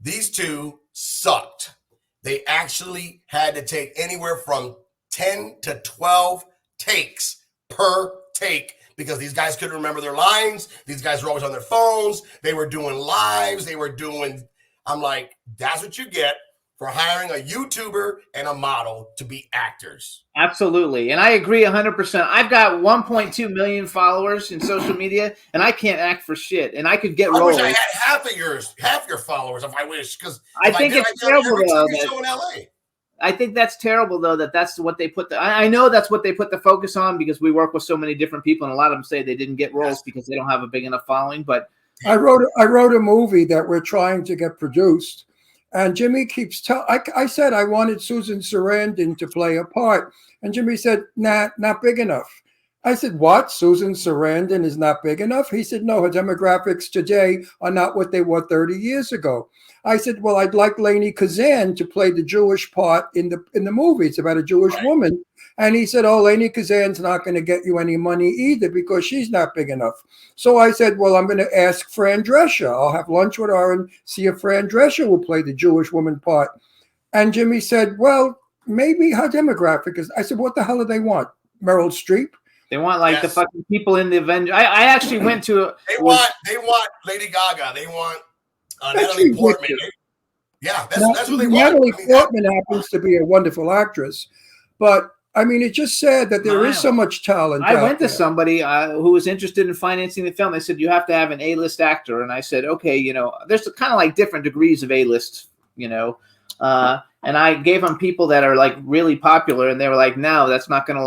these two sucked. They actually had to take anywhere from 10 to 12 takes per take because these guys couldn't remember their lines. These guys were always on their phones. They were doing lives. I'm like, that's what you get for hiring a YouTuber and a model to be actors. Absolutely. And I agree 100%. I've got 1.2 million followers in social media, and I can't act for shit. And I could get I roles. wish I had half your followers if I wish. Because I think it's terrible, though. Show in LA. I think that's terrible, though, that's what they put. I know that's what they put the focus on because we work with so many different people, and a lot of them say they didn't get roles because they don't have a big enough following. But I wrote a movie that we're trying to get produced, and Jimmy keeps I said I wanted Susan Sarandon to play a part, and Jimmy said, "Nah, not big enough." I said, "What? Susan Sarandon is not big enough?" He said, "No, her demographics today are not what they were 30 years ago." I said, "Well, I'd like Lainey Kazan to play the Jewish part in the movie. It's about a Jewish woman." And he said, "Oh, Lainey Kazan's not going to get you any money either because she's not big enough." So I said, "Well, I'm going to ask Fran Drescher. I'll have lunch with her and see if Fran Drescher will play the Jewish woman part." And Jimmy said, "Well, maybe her demographic is." I said, "What the hell do they want? Meryl Streep?" They want the fucking people in the Avengers. I actually went to. They want Lady Gaga. They want Natalie Portman. That's what they want. Natalie Portman happens to be a wonderful actress, but I mean, it's just sad that there is so much talent. I went to somebody who was interested in financing the film. They said you have to have an A-list actor, and I said, okay, there's kind of like different degrees of A-list, and I gave them people that are like really popular, and they were like, no, that's not gonna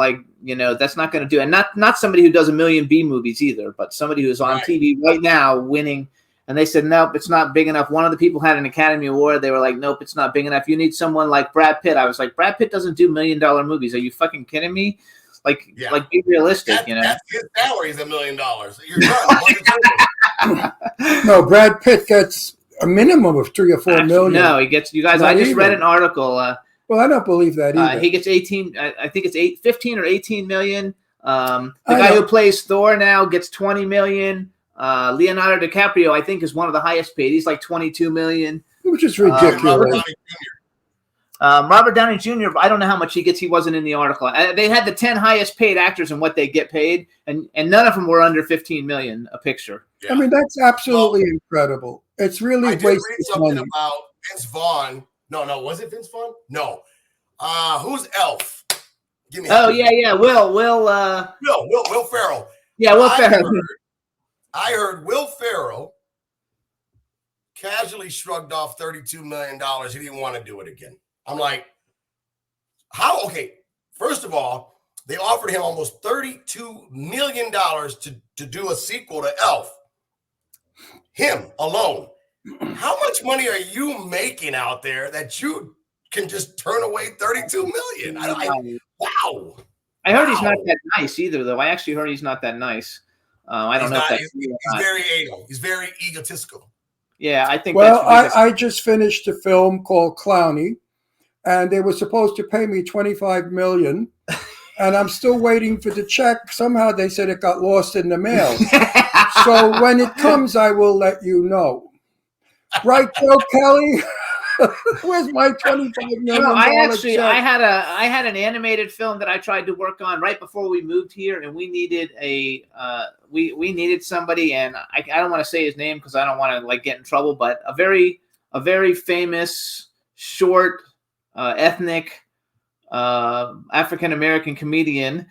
that's not gonna do, and not somebody who does a million B movies either, but somebody who's on TV right now winning. And they said, nope, it's not big enough. One of the people had an Academy Award. They were like, nope, it's not big enough. You need someone like Brad Pitt. I was like, Brad Pitt doesn't do $1 million movies. Are you fucking kidding me? Like be realistic, That's his salary is $1 million. You're done. No, Brad Pitt gets a minimum of 3 or 4 million. No, he gets. You guys, I just read an article. Well, I don't believe that either. He gets 18. I think it's 15 or 18 million. The guy who plays Thor now gets 20 million. Leonardo DiCaprio, I think, is one of the highest paid. He's like 22 million, which is ridiculous. Robert Downey Jr. I don't know how much he gets. He wasn't in the article. They had the 10 highest paid actors and what they get paid, and none of them were under 15 million a picture. Yeah. I mean, that's absolutely incredible. It's really I did read something money. about Vince Vaughn. No, was it Vince Vaughn? No. Who's Elf? Give me. Will Ferrell. Yeah, Will Ferrell. I heard Will Ferrell casually shrugged off $32 million. He didn't want to do it again. I'm like, how? Okay, first of all, they offered him almost $32 million to do a sequel to Elf. Him alone. How much money are you making out there that you can just turn away $32 million? Wow. I heard he's not that nice either, though. I actually heard he's not that nice. I don't know if that's he's very anal. He's very egotistical. Yeah, I think. Well, I just finished a film called Clowny, and they were supposed to pay me $25 million, and I'm still waiting for the check. Somehow they said it got lost in the mail. So when it comes, I will let you know. Right, Joe Kelly? Where's my $25 million? I had an animated film that I tried to work on right before we moved here, and we needed we needed somebody, and I don't want to say his name because I don't want to get in trouble, but a very famous short ethnic African American comedian.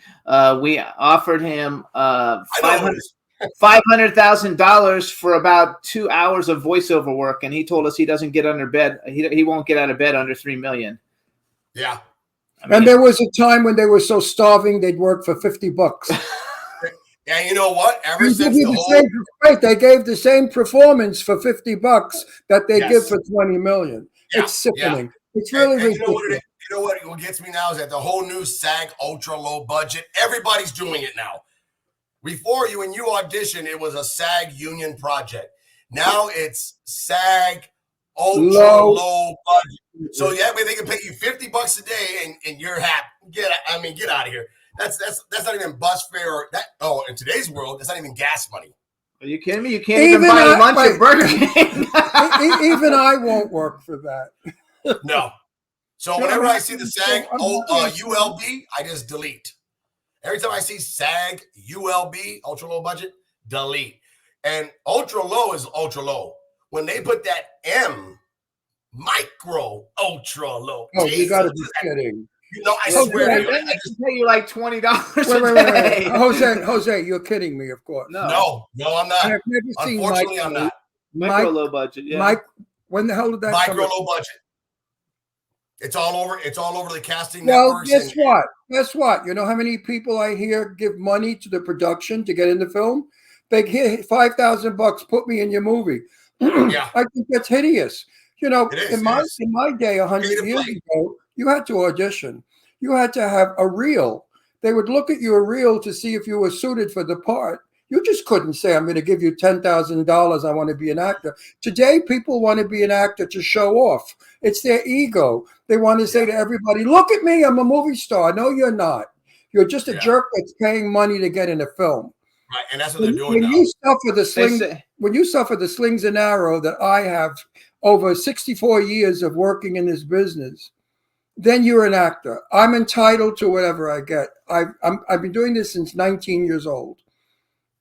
We offered him $500,000 for about 2 hours of voiceover work, and he told us he doesn't get under bed. He won't get out of bed under $3 million. Yeah, and there was a time when they were so starving they'd work for $50. And you know what? Ever They since give the the whole same, wait, they gave the same performance for $50 that they give Yes. for 20 million. Yeah, It's sickening. It's and, really and you know what it ridiculous. is? You know what gets me now is that the whole new SAG ultra low budget. Everybody's doing it now. Before when you audition, it was a SAG union project. Now it's SAG ultra low budget. So yeah, they can pay you $50 a day and you're happy. Get out of here. That's not even bus fare or that. Oh, in today's world, that's not even gas money. Are you kidding me? You can't even buy lunch at Burger King. Even I won't work for that. No. So whenever I see the SAG ULB, I just delete. Every time I see SAG ULB, ultra low budget, delete. And ultra low is ultra low. When they put that M, micro ultra low. Oh, you got to be kidding. You know, I swear to you. They can pay you like $20 Wait. Jose, you're kidding me, of course. No, I'm not. I've never seen Unfortunately, I'm not. Micro low budget. Yeah. Mike, when the hell did that Micro come low budget. It's all over the casting Well, networks. Guess what? You know how many people I hear give money to the production to get in the film? They get $5,000. Put me in your movie. Yeah. I think that's hideous. You know, in my day, 100 years ago, you had to audition. You had to have a reel. They would look at your reel to see if you were suited for the part. You just couldn't say, I'm going to give you $10,000. I want to be an actor. Today, people want to be an actor to show off. It's their ego. They want to say to everybody, look at me, I'm a movie star. No, you're not. You're just a jerk that's paying money to get in a film. Right, and that's what they're doing When now. you suffer the slings and arrow that I have over 64 years of working in this business, then you're an actor. I'm entitled to whatever I get. I've been doing this since 19 years old.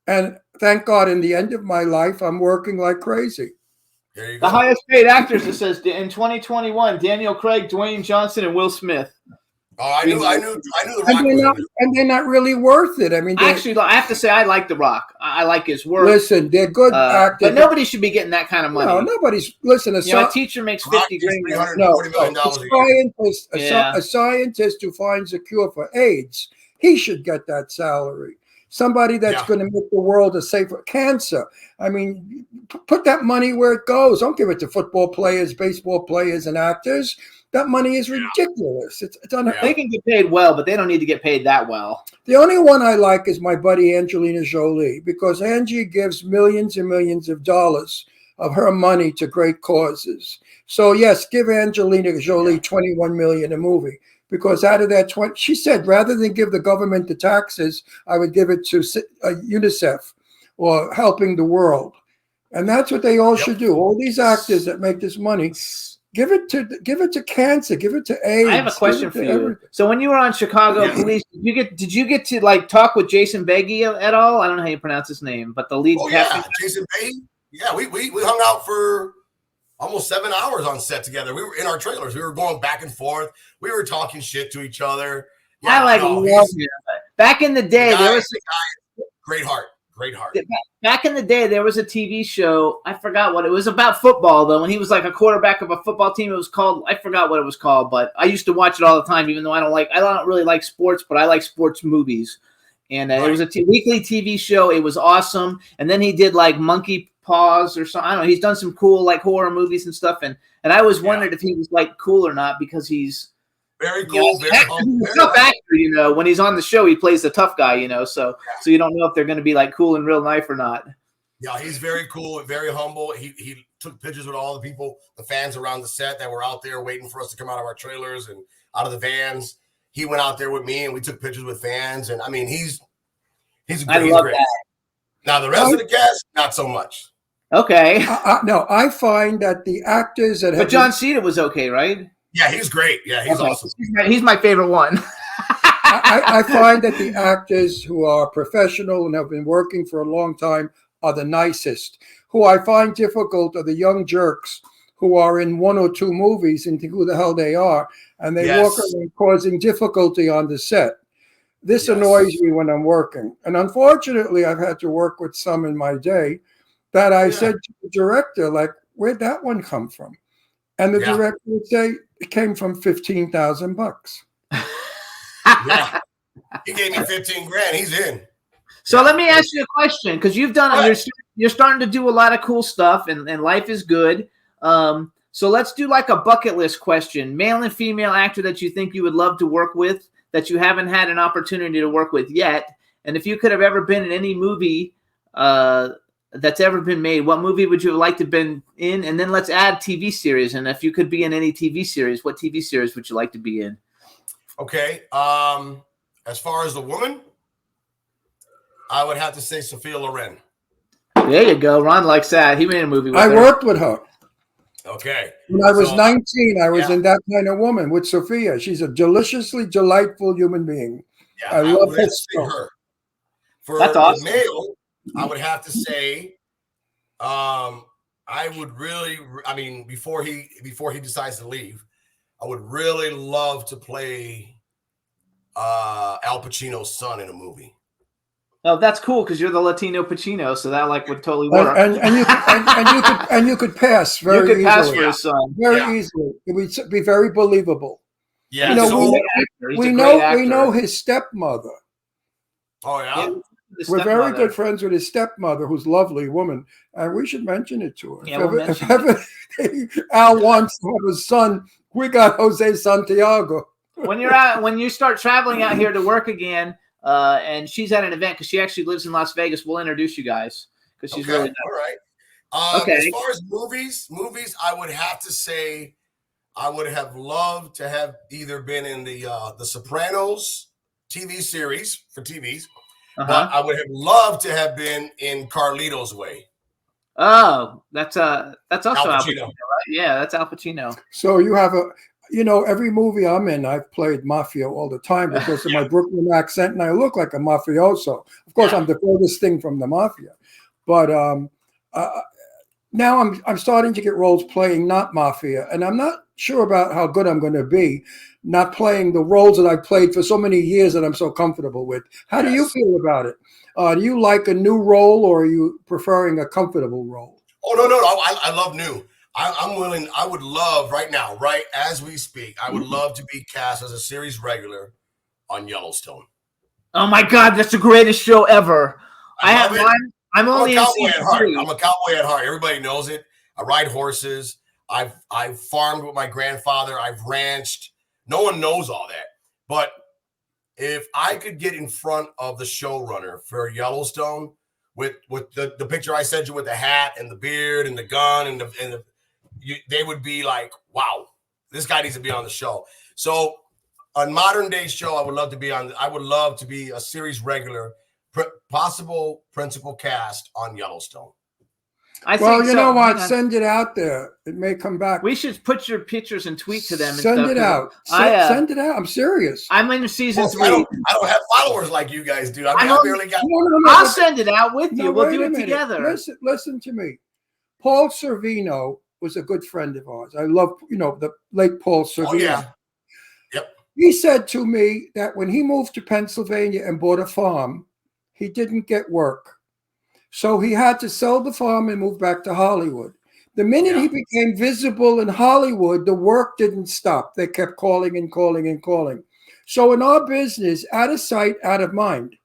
And thank God, in the end of my life, I'm working like crazy. There you go. The highest paid actors, it says, in 2021, Daniel Craig, Dwayne Johnson, and Will Smith. Oh, I knew the Rock. And they're not really worth it. I mean, Actually, I have to say, I like The Rock. I like his work. Listen, they're good actors. But nobody should be getting that kind of money. No, nobody's. Listen, a teacher makes $50 grand. A scientist who finds a cure for AIDS, he should get that salary. Somebody that's going to make the world a safer cancer. I mean, put that money where it goes. Don't give it to football players, baseball players, and actors. That money is ridiculous. It's They can get paid well, but they don't need to get paid that well. The only one I like is my buddy Angelina Jolie, because Angie gives millions and millions of dollars of her money to great causes. So yes, give Angelina Jolie $21 million a movie. Because out of that 20, she said, rather than give the government the taxes, I would give it to UNICEF or helping the world. And that's what they all should do. All these actors that make this money, give it to cancer, give it to AIDS. I have a question for you. So when you were on Chicago Police, did you get to like talk with Jason Beggy at all? I don't know how you pronounce his name, but the lead captain. Jason Beggy. Yeah, we hung out for almost 7 hours on set together. We were in our trailers. We were going back and forth. We were talking shit to each other. Yeah, love him. Back in the day, there was great heart. Back in the day, there was a TV show. I forgot what it was about football though. When he was like a quarterback of a football team, it was called. I forgot what it was called, but I used to watch it all the time. Even though I don't really like sports, but I like sports movies. And it was a weekly TV show. It was awesome. And then he did like Monkey Paws or something. I don't know. He's done some cool like horror movies and stuff. And I always wondered if he was like cool or not because he's very cool. Very he's a tough actor, when he's on the show, he plays the tough guy, so you don't know if they're going to be like cool in real life or not. Yeah, he's very cool, very humble. He took pictures with all the people, the fans around the set that were out there waiting for us to come out of our trailers and out of the vans. He went out there with me and we took pictures with fans. And I mean, he's great. That. Now the rest of the cast, not so much. Okay. No, I find that the actors that have. But John Cena was okay, right? Yeah, he's great. Yeah, he's awesome. He's my favorite one. I find that the actors who are professional and have been working for a long time are the nicest. Who I find difficult are the young jerks who are in one or two movies and think who the hell they are, and they walk around causing difficulty on the set. This annoys me when I'm working. And unfortunately, I've had to work with some in my day that I said to the director, like, where'd that one come from? And the director would say, it came from $15,000. Yeah. He gave me 15 grand. He's in. So let me ask you a question, because you've done you're starting to do a lot of cool stuff, and life is good. So let's do like a bucket list question: male and female actor that you think you would love to work with that you haven't had an opportunity to work with yet. And if you could have ever been in any movie that's ever been made, what movie would you like to have been in? And then let's add TV series. And if you could be in any TV series, what TV series would you like to be in? Okay. As far as the woman, I would have to say Sophia Loren. There you go. Ron likes that. He made a movie with I her. worked with her. Okay. When I was 19, I was Yeah. in That Kind of Woman with Sophia. She's a deliciously delightful human being. Yeah, I love would have her to say stuff. her. For That's awesome. the male, I would have to say, I would really, I mean, before he decides to leave, I would really love to play Al Pacino's son in a movie. Oh, that's cool because you're the Latino Pacino, so that like would totally work. And you could pass You very could pass easily. for his son. Very Yeah. easily. It would be very believable. Yeah. You know, so, He's we a know great actor. we know his stepmother. oh yeah. The We're very stepmother. good friends with his stepmother, who's a lovely woman, and we should mention it to her. Yeah, we'll mention if ever Al wants to have a son, we got Jose Santiago. When you start traveling out here to work again, and she's at an event because she actually lives in Las Vegas, we'll introduce you guys because she's Okay. really nice. All right. Okay. As far as movies, I would have to say I would have loved to have either been in the Sopranos TV series for TVs, but I would have loved to have been in Carlito's Way. Oh, that's also Al Al Pacino, Pacino. right? Yeah, that's Al Pacino. So you have every movie I'm in, I've played mafia all the time because of my Brooklyn accent, and I look like a mafioso. Of course, I'm the furthest thing from the mafia, but now I'm starting to get roles playing not mafia, and I'm not sure about how good I'm going to be not playing the roles that I've played for so many years that I'm so comfortable with. How do you feel about it? Do you like a new role, or are you preferring a comfortable role? Oh no, I love new. I'm willing. I would love right now, right as we speak, I would love to be cast as a series regular on Yellowstone. Oh my God, that's the greatest show ever. I have love it. mine. I'm only in a cowboy at season heart. 3. I'm a cowboy at heart. Everybody knows it. I ride horses. I've farmed with my grandfather. I've ranched. No one knows all that. But if I could get in front of the showrunner for Yellowstone with the picture I sent you with the hat and the beard and the gun and they would be like, wow, this guy needs to be on the show. So a modern day show I would love to be on. I would love to be a series regular, possible principal cast on Yellowstone. Well, you know what? Send it out there. It may come back. We should put your pictures and tweet to them. And Send stuff, it out. Send it out. I'm serious. I'm in season 3. I don't have followers like you guys do. I barely got. I'll send it out with you. We'll wait do a it minute. together. Listen to me. Paul Sorvino was a good friend of ours. I love, the late Paul Sorvino. Oh, yeah. Yep. He said to me that when he moved to Pennsylvania and bought a farm, he didn't get work. So he had to sell the farm and move back to Hollywood. The minute he became visible in Hollywood, the work didn't stop. They kept calling and calling and calling. So in our business, out of sight, out of mind.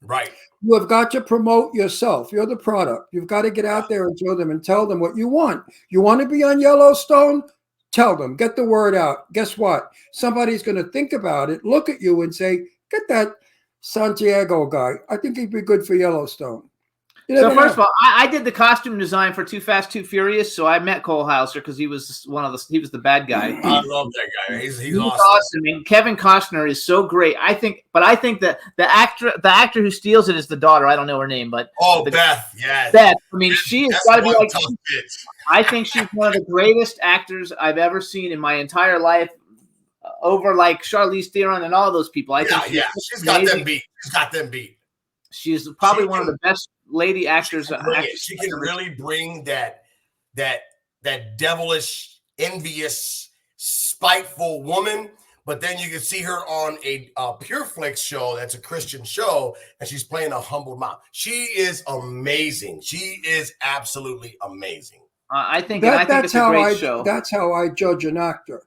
Right. You have got to promote yourself. You're the product. You've got to get out there and show them and tell them what you want. You want to be on Yellowstone? Tell them. Get the word out. Guess what? Somebody's going to think about it, look at you and say, get that Santiago guy. I think he'd be good for Yellowstone. So first of all, I did the costume design for Too Fast, Too Furious. So I met Cole Hauser because he was the bad guy. I love that guy. He's awesome. Awesome. I mean, Kevin Costner is so great. I think that the actor who steals it is the daughter. I don't know her name, but Beth. Yeah, Beth. I mean, she has got to be like. Tough bitch. I think she's one of the greatest actors I've ever seen in my entire life. Over like Charlize Theron and all those people. I think she's got them beat. She's got them beat. She's probably one of the best lady actors. She can really bring that devilish, envious, spiteful woman. But then you can see her on a Pure Flix show that's a Christian show, and she's playing a humble mom. She is amazing. She is absolutely amazing. I think it's a great show. That's how I judge an actor.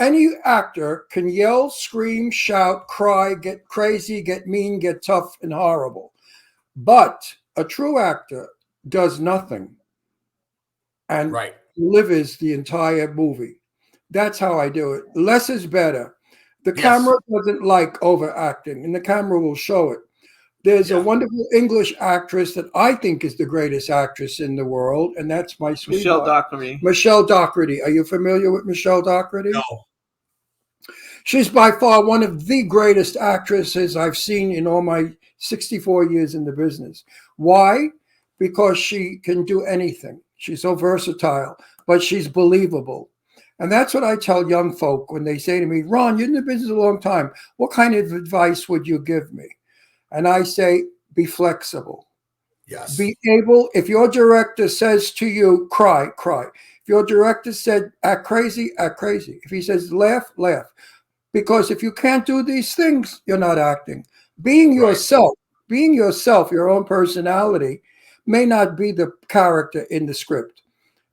Any actor can yell, scream, shout, cry, get crazy, get mean, get tough, and horrible. But a true actor does nothing and Right. delivers the entire movie. That's how I do it. Less is better. The Yes. camera doesn't like overacting, and the camera will show it. There's a wonderful English actress that I think is the greatest actress in the world, and that's my Michelle sweetheart, Dockery. Michelle Dockery. Are you familiar with Michelle Dockery? No. She's by far one of the greatest actresses I've seen in all my 64 years in the business. Why? Because she can do anything. She's so versatile, but she's believable. And that's what I tell young folk when they say to me, Ron, you're in the business a long time. What kind of advice would you give me? And I say, be flexible. Yes. Be able, if your director says to you, cry, cry. If your director said, act crazy, act crazy. If he says, laugh, laugh. Because if you can't do these things, you're not acting. Being yourself, your own personality, may not be the character in the script.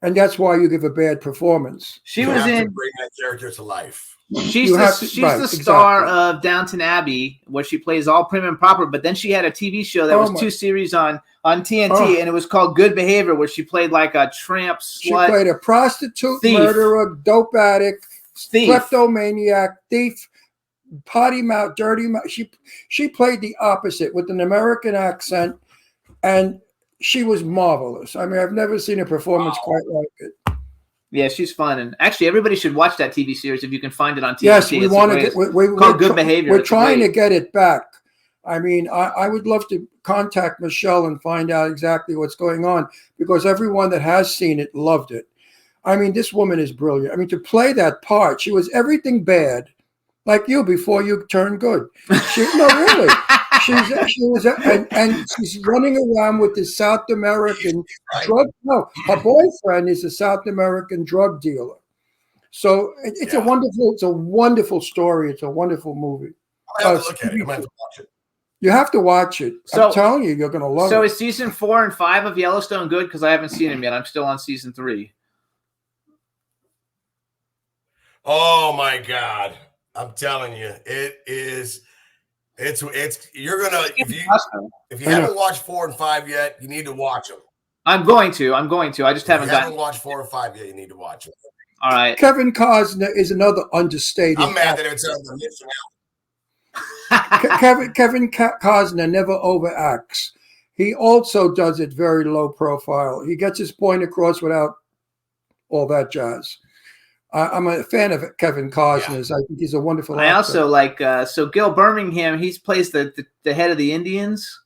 And that's why you give a bad performance. She You was have to in. bring that character to life. She's You the, have to- she's right, the star exactly. of Downton Abbey, where she plays all prim and proper. But then she had a TV show that Oh was my- 2 series on TNT, Oh. and it was called Good Behavior, where she played like a tramp, She slut, played a prostitute, thief. murderer, dope addict, thief. kleptomaniac, thief, potty mouth, dirty mouth. She played the opposite with an American accent, and she was marvelous. I mean, I've never seen a performance quite like it. Yeah, she's fun, and actually, everybody should watch that TV series if you can find it on TNT. Yes, we It's the want to greatest. get. We're called Good Behavior. We're It's trying great. to get it back. I mean, I would love to contact Michelle and find out exactly what's going on, because everyone that has seen it loved it. I mean, this woman is brilliant. I mean, to play that part, she was everything bad, like you before you turned good. No, really. She was, and she's running around with this South American drug. No, her boyfriend is a South American drug dealer. So it's a wonderful story. It's a wonderful movie. I have to look at it. I might have to watch it. You have to watch it. So- I'm telling you, you're going to love So it. is season 4 and 5 of Yellowstone good? Because I haven't seen them yet. I'm still on season 3. Oh my God. I'm telling you, it is. It's you're gonna if you I know. haven't watched 4 and 5 yet, you need to watch them. I'm going to. I just If you haven't gotten. haven't watched 4 or 5 yet, you need to watch them. All right. Kevin Costner is another understated. I'm mad that it's on the mission Kevin Costner never overacts. He also does it very low profile. He gets his point across without all that jazz. I'm a fan of Kevin Costner's. I think he's a wonderful I actor. also like so Gil Birmingham. He plays the head of the Indians.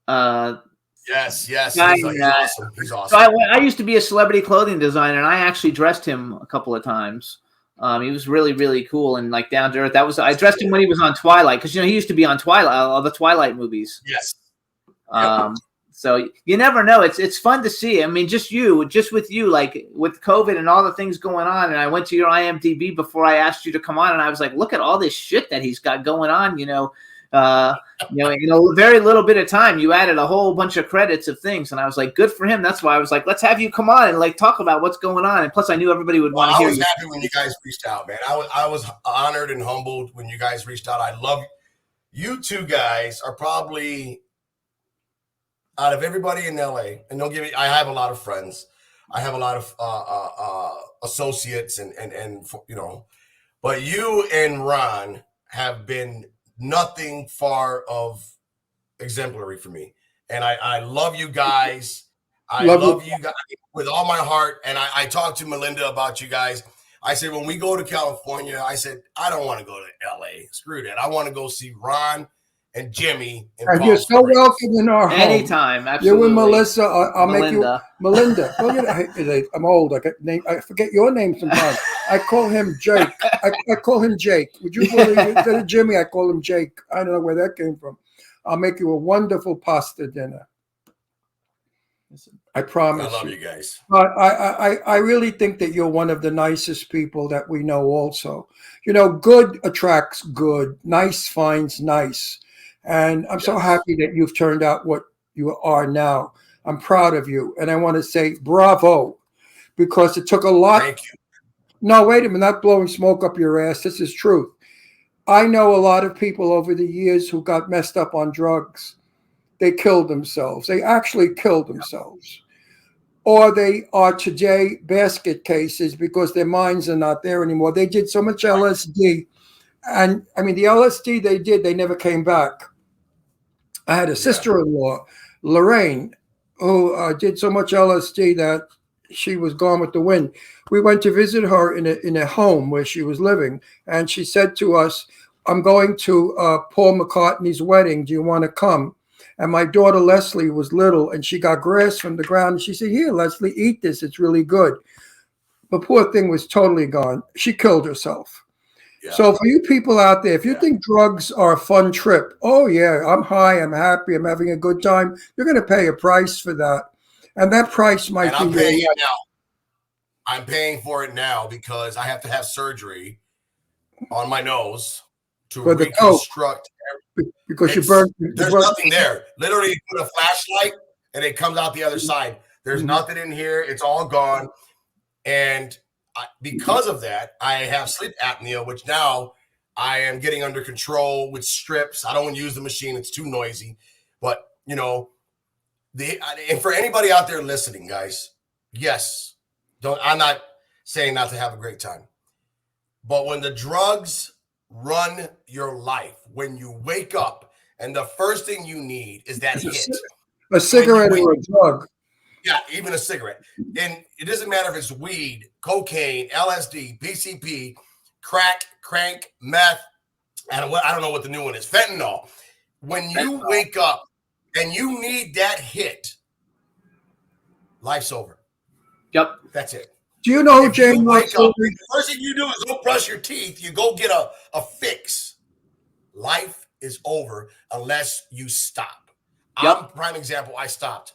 Yes, he's Guy, awesome. He's So awesome. I used to be a celebrity clothing designer, and I actually dressed him a couple of times. He was really, really cool and like down to earth. I dressed him when he was on Twilight, because he used to be on Twilight, all the Twilight movies. Yes. So you never know. It's fun to see. I mean, just with you, like with COVID and all the things going on. And I went to your IMDb before I asked you to come on, and I was like, look at all this shit that he's got going on. In a very little bit of time, you added a whole bunch of credits of things, and I was like, good for him. That's why I was like, let's have you come on and like talk about what's going on. And plus, I knew everybody would want to I hear was you. happy when you guys reached out, man. I was honored and humbled when you guys reached out. I love you two guys. Are probably out of everybody in LA, and don't get me. I have a lot of friends. I have a lot of associates, and but you and Ron have been nothing far of exemplary for me, and I love you guys. I love you guys with all my heart. And I talked to Melinda about you guys. I said, when we go to California, I said, I don't want to go to LA. Screw that. I want to go see Ron and Jimmy. And you're so welcome in our home. Anytime, absolutely. You and Melissa, I'll make you Melinda. Melinda. Look at I'm old. I forget your name sometimes. I call him Jake. I call him Jake. Would you believe it? Instead of Jimmy, I call him Jake. I don't know where that came from. I'll make you a wonderful pasta dinner. I promise. I love you guys. But I really think that you're one of the nicest people that we know also. Good attracts good. Nice finds nice. And I'm so happy that you've turned out what you are now. I'm proud of you. And I want to say bravo, because it took a lot. Thank you. No, wait a minute, not blowing smoke up your ass. This is truth. I know a lot of people over the years who got messed up on drugs. they killed themselves. They actually killed themselves. Or they are today basket cases because their minds are not there anymore. They did so much LSD. And I mean, the LSD they did, they never came back. I had a sister-in-law, Lorraine, who did so much LSD that she was gone with the wind. We went to visit her in a home where she was living. And she said to us, I'm going to Paul McCartney's wedding. Do you want to come? And my daughter Leslie was little, and she got grass from the ground. And she said, here, Leslie, eat this. It's really good. The poor thing was totally gone. She killed herself. Yeah. So for you people out there, if you think drugs are a fun trip, oh, yeah, I'm high, I'm happy, I'm having a good time, you're going to pay a price for that. And that price might be... I'm paying it now. I'm paying for it now because I have to have surgery on my nose to reconstruct. Because you burned. There's nothing there. Literally, you put a flashlight and it comes out the other side. There's nothing in here. It's all gone. And because of that, I have sleep apnea, which now I am getting under control with strips. I don't use the machine. It's too noisy. But, you know, and for anybody out there listening, guys, yes, I'm not saying not to have a great time. But when the drugs run your life, when you wake up and the first thing you need is that hit. A cigarette or a drug. Yeah, even a cigarette. And it doesn't matter if it's weed, cocaine, LSD, PCP, crack, crank, meth, and I don't know what the new one is, fentanyl. When you wake up and you need that hit, life's over. Yep. That's it. Do you know who Jane Russell? The first thing you do is go brush your teeth. You go get a fix. Life is over unless you stop. Yep. I'm prime example. I stopped.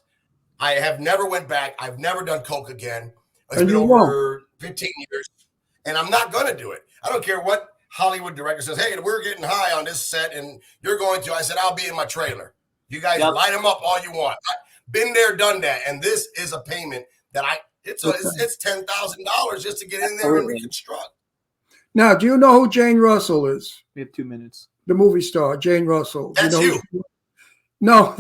I have never went back. I've never done coke again. It's been over 15 years, and I'm not going to do it. I don't care what Hollywood director says. Hey, we're getting high on this set, and you're going to. I said, I'll be in my trailer. You guys light them up all you want. I've been there, done that, and this is a payment that it's $10,000 just to get in there and reconstruct. Now, do you know who Jane Russell is? We have 2 minutes. The movie star, Jane Russell. That's you. No,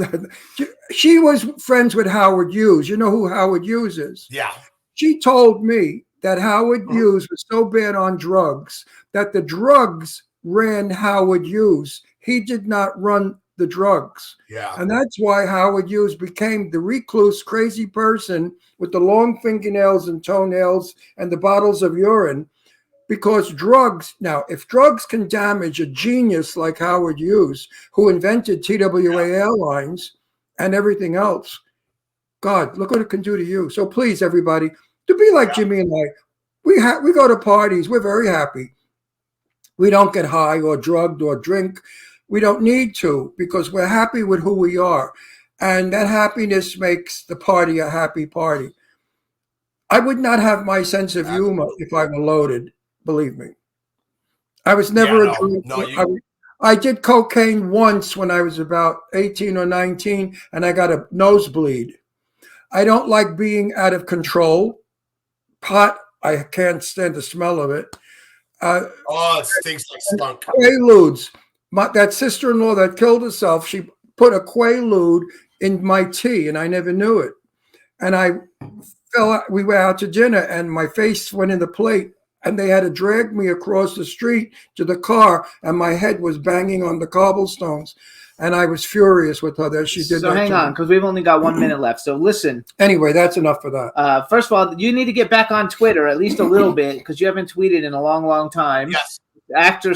she was friends with Howard Hughes. You know who Howard Hughes is? Yeah. She told me that Howard Hughes was so bad on drugs that the drugs ran Howard Hughes. He did not run the drugs. Yeah. And that's why Howard Hughes became the recluse, crazy person with the long fingernails and toenails and the bottles of urine. Because drugs, now, if drugs can damage a genius like Howard Hughes, who invented TWA Airlines and everything else, God, look what it can do to you. So please, everybody, to be like Jimmy and I, we go to parties. We're very happy. We don't get high or drugged or drink. We don't need to because we're happy with who we are. And that happiness makes the party a happy party. I would not have my sense of humor if I were loaded. Believe me. I was never a drinker. I did cocaine once when I was about 18 or 19, and I got a nosebleed. I don't like being out of control. Pot, I can't stand the smell of it. It stinks like skunk. Quaaludes. That sister-in-law that killed herself, she put a Quaalude in my tea, and I never knew it. And I fell out. We were out to dinner, and my face went in the plate. And they had to drag me across the street to the car, and my head was banging on the cobblestones. And I was furious with her that she did that. So hang on, because we've only got 1 minute left. So listen. Anyway, that's enough for that. First of all, you need to get back on Twitter at least a little bit because you haven't tweeted in a long, long time. Yes. Actor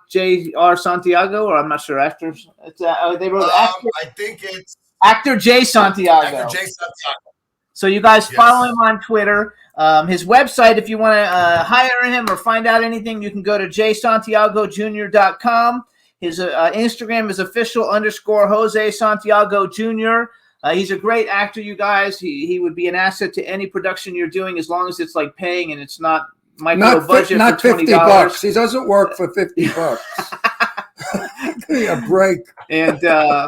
J.R. Santiago, or I'm not sure. Actor. They wrote actor. I think it's Actor J. Santiago. Actor J. Santiago. So you guys follow him on Twitter. His website, if you want to hire him or find out anything, you can go to jsantiagojr.com. His Instagram is official_Jose Santiago Jr. He's a great actor, you guys. He would be an asset to any production you're doing as long as it's like paying and it's not micro budget not for $20. $50. He doesn't work for $50. Give me a break. And so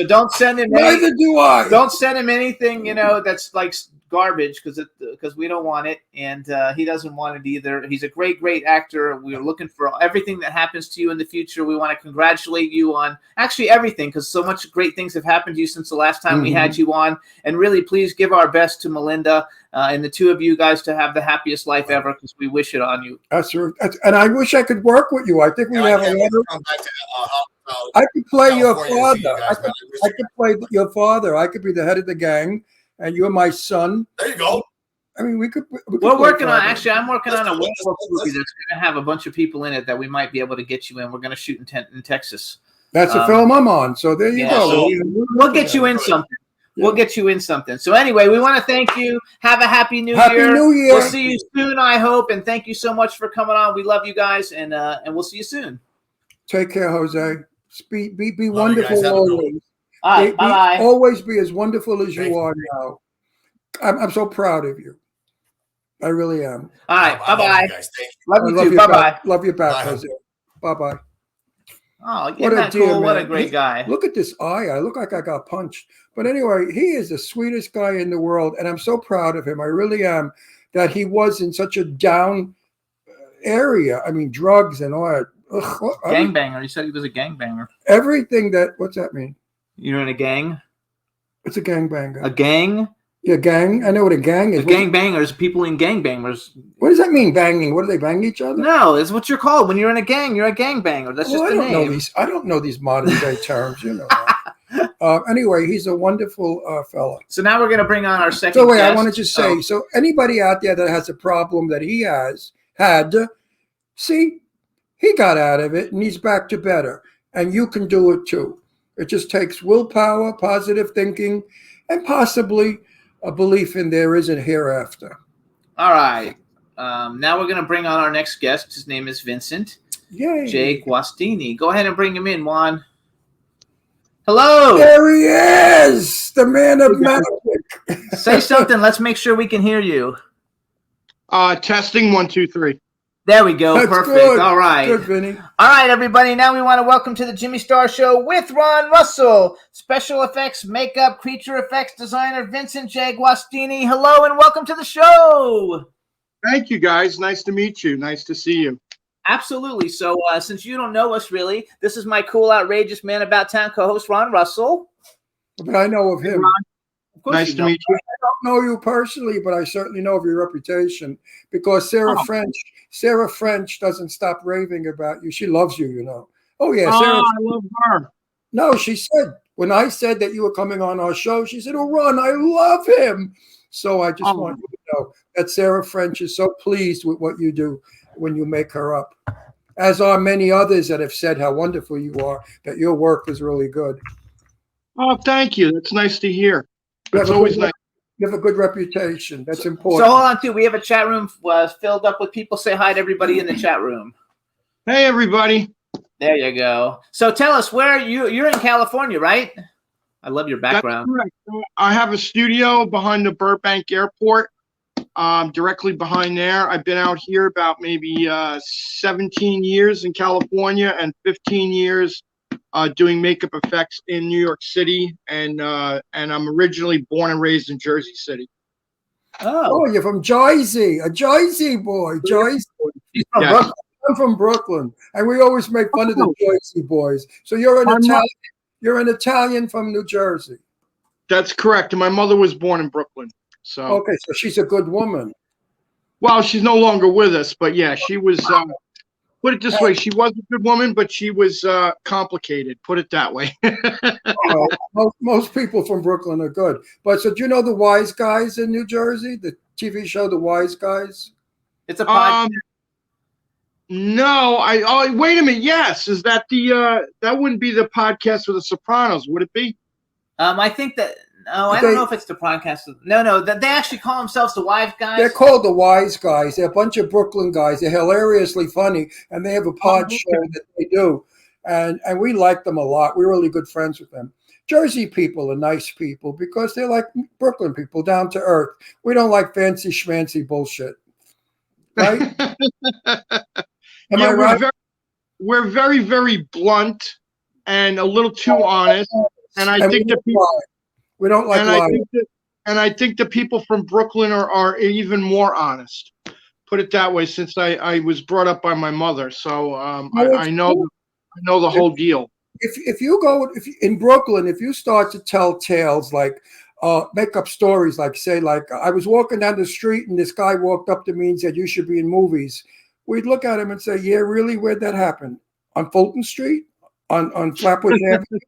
don't send him Neither do I. Don't send him anything, that's like garbage because we don't want it, and he doesn't want it either. He's a great actor. We're looking for everything that happens to you in the future. We want to congratulate you on actually everything, because so much great things have happened to you since the last time we had you on. And really, please give our best to Melinda and the two of you guys to have the happiest life ever, because we wish it on you. And I wish I could work with you. I think we have a lot of. Come back to, I could play your California to see you father. guys, man. I could play your father. I could be the head of the gang, and you're my son. There you go. I mean, we could We're play working on. father. Actually, I'm working on a Let's- werewolf movie that's going to have a bunch of people in it that we might be able to get you in. We're going to shoot in Texas. That's a film I'm on. So there you Yeah, go. so we'll get you in something. We'll get you in something. So anyway, we want to thank you. Have a happy New Happy Year. New Year. We'll see you soon, I hope. And thank you so much for coming on. We love you guys, and we'll see you soon. Take care, Jose. Be Love you guys. wonderful Have a good one. always. All right, bye-bye. Always be as wonderful as Thank you you. are now. I'm so proud of you. I really am. All right, I love bye-bye. you guys. Thank you. Love I you love too. you Bye-bye. back. Love you back, Bye. Jose. Bye-bye. Oh, What isn't a that dear cool? What a man. great guy. Look at this eye. I look like I got punched. But anyway, he is the sweetest guy in the world, and I'm so proud of him. I really am, that he was in such a down area. I mean, drugs and all that. Ugh, Gangbanger. He said he was a gangbanger. everything that, what's that mean? You're in a gang? It's a gangbanger. A gang? Yeah, gang. I know what a gang is. A gangbangers, people in gangbangers. What does that mean, banging? What do they bang each other? No, it's what you're called. When you're in a gang, you're a gangbanger. That's just I the don't know name. these. I don't know these modern day terms. You know. Anyway, he's a wonderful fella. So now we're going to bring on our second So wait, guest. I wanted to say, Oh, so anybody out there that has a problem that he had, see, he got out of it and he's back to better. And you can do it too. It just takes willpower, positive thinking, and possibly a belief in there is a hereafter. all right. Now we're going to bring on our next guest. His name is Vincent Yay. J. Guastini. Go ahead and bring him in, Juan. Hello. There he is, the man of magic. Say something. Let's make sure we can hear you. Testing 1, 2, 3. There we go. That's Perfect. good. All right. Good, Vinny. All right, everybody. Now we want to welcome to the Jimmy Star Show with Ron Russell, special effects, makeup, creature effects designer Vincent J. Guastini. Hello and welcome to the show. Thank you, guys. Nice to meet you. Nice to see you. Absolutely. So since you don't know us really, this is my cool, outrageous man about town co-host Ron Russell. But I know of him. Of course Nice you to know. meet you. I don't know you personally, but I certainly know of your reputation because Sarah French doesn't stop raving about you. She loves you, you know. Oh yeah, Sarah. I love her. No, she said when I said that you were coming on our show, she said, "Oh, Ron, I love him." So I just want you to know that Sarah French is so pleased with what you do when you make her up, as are many others that have said how wonderful you are, that your work is really good. Oh, thank you. That's nice to hear. You It's have a always good- nice. You have a good reputation. That's So important. hold on, too. We have a chat room filled up with people. Say hi to everybody in the chat room. Hey, everybody. There you go. So tell us where you're in California, right? I love your That's background. correct. I have a studio behind the Burbank Airport, directly behind there. I've been out here about maybe 17 years in California and 15 years doing makeup effects in New York City, and I'm originally born and raised in Jersey City. Oh, Oh, you're from Jersey, a Jersey boy. Jersey. he's from Yes. Brooklyn. I'm from Brooklyn, and we always make fun of the Oh. Jersey boys. So you're an I'm not- Italian. You're an Italian from New Jersey. That's correct. And my mother was born in Brooklyn. So, Okay, so she's a good woman. well, she's no longer with us, but yeah, she was. Put it this way: she was a good woman, but she was complicated. Put it that way. Most people from Brooklyn are good. But so do you know the Wise Guys in New Jersey? The TV show, The Wise Guys. It's a podcast. No, oh, wait a minute. Yes, is that the that wouldn't be the podcast for the Sopranos, would it be? I think that. No, I don't know if it's the podcast. No, they actually call themselves the Wise Guys. They're called The Wise Guys. They're a bunch of Brooklyn guys. They're hilariously funny, and they have a pod okay. show that they do. And we like them a lot. We're really good friends with them. Jersey people are nice people because they're like Brooklyn people, down to earth. We don't like fancy schmancy bullshit. Right? Am I right? We're very, very blunt and a little too honest. And I think that people, we don't like and I lying. think that, And I think the people from Brooklyn are even more honest. Put it that way, since I was brought up by my mother, so I know the whole deal. If you go in Brooklyn, if you start to tell tales like make up stories, like say like I was walking down the street and this guy walked up to me and said you should be in movies, we'd look at him and say, yeah, really? Where'd that happen? On Fulton Street? On Flatbush Avenue?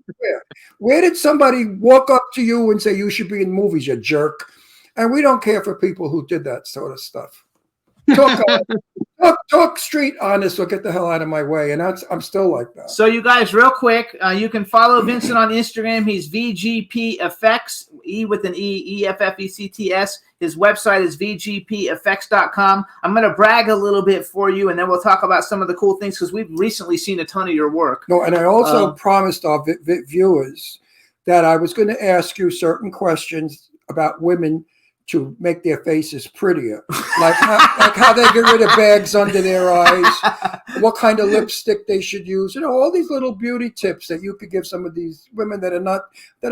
Where did somebody walk up to you and say you should be in movies, you jerk? And we don't care for people who did that sort of stuff. Talk street honest or get the hell out of my way. And I'm still like that. So you guys, real quick, you can follow Vincent on Instagram. He's VGP Effects, E with an E, EFFECTS. His website is vgpeffects.com. I'm going to brag a little bit for you, and then we'll talk about some of the cool things because we've recently seen a ton of your work. No, and I also promised our viewers that I was going to ask you certain questions about women to make their faces prettier, like how they get rid of bags under their eyes, what kind of lipstick they should use, all these little beauty tips that you could give some of these women that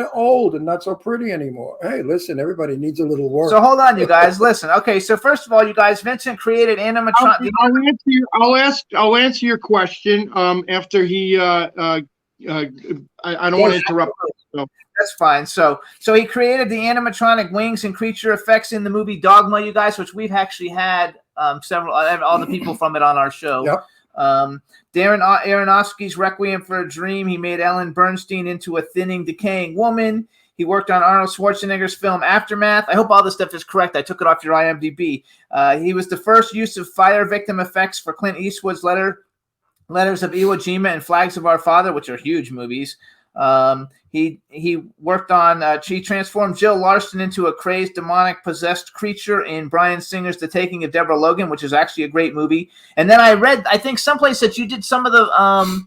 are old and not so pretty anymore. Hey, listen, everybody needs a little work. So hold on, you guys. Listen. Okay, so first of all, you guys, Vincent created animatronic. I'll answer your question after he. I don't want to interrupt. So. That's fine. So he created the animatronic wings and creature effects in the movie Dogma, you guys, which we've actually had several all the people from it on our show. Yep. Darren Aronofsky's Requiem for a Dream. He made Ellen Bernstein into a thinning, decaying woman. He worked on Arnold Schwarzenegger's film Aftermath. I hope all this stuff is correct. I took it off your IMDb. He was the first use of fire victim effects for Clint Eastwood's Letters of Iwo Jima and Flags of Our Father, which are huge movies. He worked on she transformed Jill Larson into a crazed, demonic, possessed creature in Bryan Singer's The Taking of Deborah Logan, which is actually a great movie. And then I think someplace that you did some of the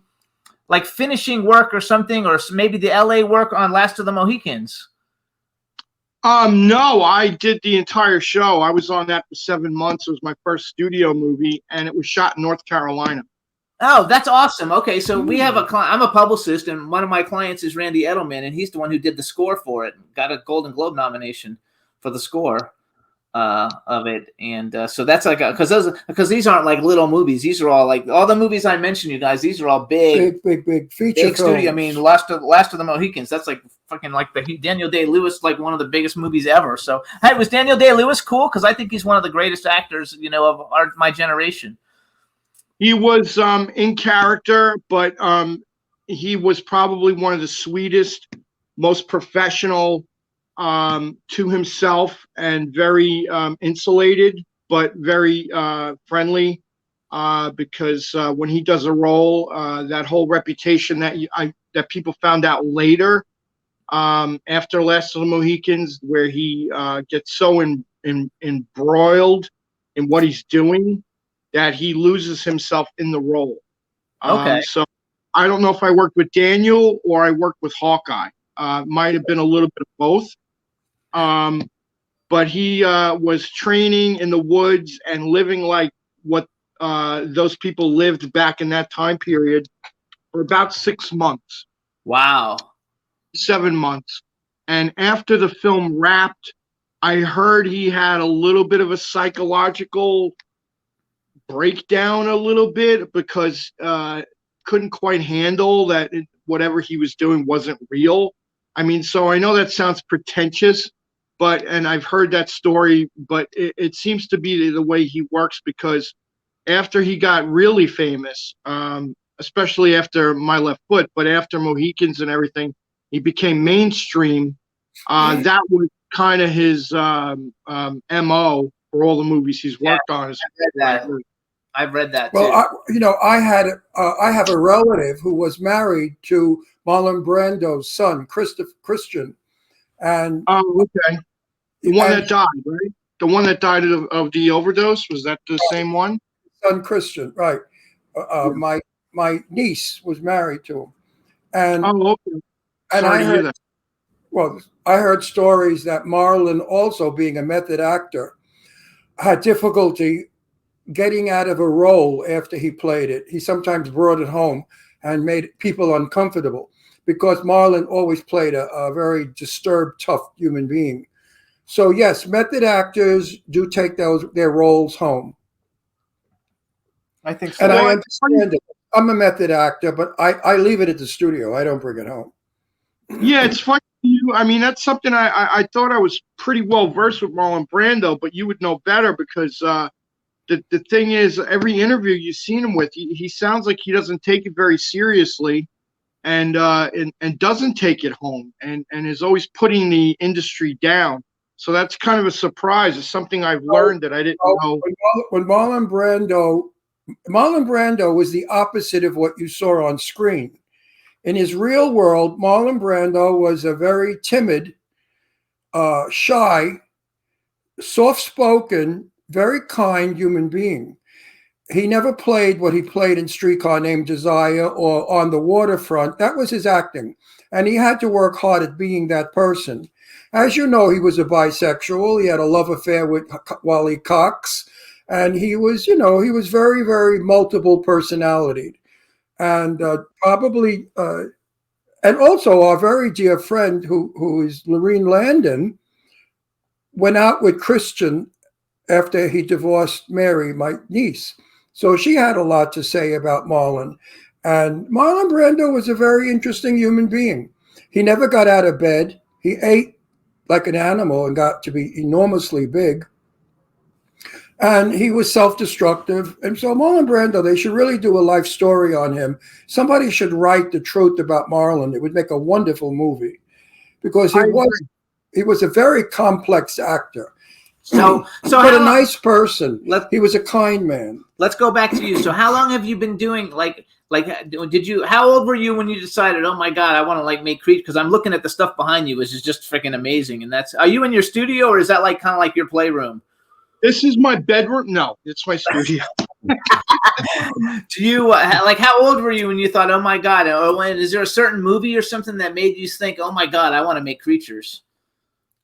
like finishing work or something, or maybe the LA work on Last of the Mohicans. No, I did the entire show. I was on that for 7 months. It was my first studio movie, and it was shot in North Carolina. Oh, that's awesome. Okay, so we have a client. I'm a publicist, and one of my clients is Randy Edelman, and he's the one who did the score for it. Got a Golden Globe nomination for the score of it, and so that's like because these aren't like little movies. These are all like all the movies I mentioned, you guys. These are all big feature studio. I mean, Last of the Mohicans. That's like fucking like the Daniel Day-Lewis, like one of the biggest movies ever. So, hey, was Daniel Day-Lewis cool? Because I think he's one of the greatest actors, of my generation. He was in character, but he was probably one of the sweetest, most professional to himself, and very insulated, but very friendly. Because when he does a role, that whole reputation that people found out later after Last of the Mohicans, where he gets so embroiled in what he's doing, that he loses himself in the role. Okay. So I don't know if I worked with Daniel or I worked with Hawkeye. Might have been a little bit of both. But he was training in the woods and living like what those people lived back in that time period for about 6 months. Wow. 7 months. And after the film wrapped, I heard he had a little bit of a psychological breakdown a little bit because couldn't quite handle that whatever he was doing wasn't real. I mean, so I know that sounds pretentious, and I've heard that story, but it seems to be the way he works, because after he got really famous, especially after My Left Foot, but after Mohicans and everything, he became mainstream. That was kind of his MO for all the movies he's worked on. I've read that too. Well, I have a relative who was married to Marlon Brando's son, Christian, and okay, the one that died, right? The one that died of the overdose, was that the same one? Son Christian, right? My niece was married to him, and okay. And I heard stories that Marlon, also being a method actor, had difficulty getting out of a role after he played it. He sometimes brought it home and made people uncomfortable, because Marlon always played a very disturbed, tough human being. So yes, method actors do take their roles home. I think so. And Well, I understand it. I'm a method actor, but I leave it at the studio. I don't bring it home. Yeah, it's funny. I mean, that's something I thought I was pretty well versed with Marlon Brando, but you would know better because the thing is, every interview you've seen him with, he sounds like he doesn't take it very seriously, and doesn't take it home, and is always putting the industry down. So that's kind of a surprise. It's something I've learned that I didn't know. When Marlon Brando was the opposite of what you saw on screen. In his real world, Marlon Brando was a very timid, shy, soft-spoken, very kind human being. He never played what he played in Streetcar Named Desire or On the Waterfront. That was his acting. And he had to work hard at being that person. As you know, he was a bisexual. He had a love affair with Wally Cox. And he was, he was very, very multiple personality. And and also our very dear friend who is Lorene Landon went out with Christian after he divorced Mary, my niece. So she had a lot to say about Marlon. And Marlon Brando was a very interesting human being. He never got out of bed. He ate like an animal and got to be enormously big. And he was self-destructive. And so Marlon Brando, they should really do a life story on him. Somebody should write the truth about Marlon. It would make a wonderful movie because he was a very complex actor. So but a nice person. He was a kind man. Let's go back to you. So how long have you been doing how old were you when you decided, oh my God, I want to make creatures? Because I'm looking at the stuff behind you, which is just freaking amazing. And are you in your studio or is that kind of like your playroom? This is my bedroom. No, it's my studio. Do you how old were you when you thought, oh my God, is there a certain movie or something that made you think, oh my God, I want to make creatures?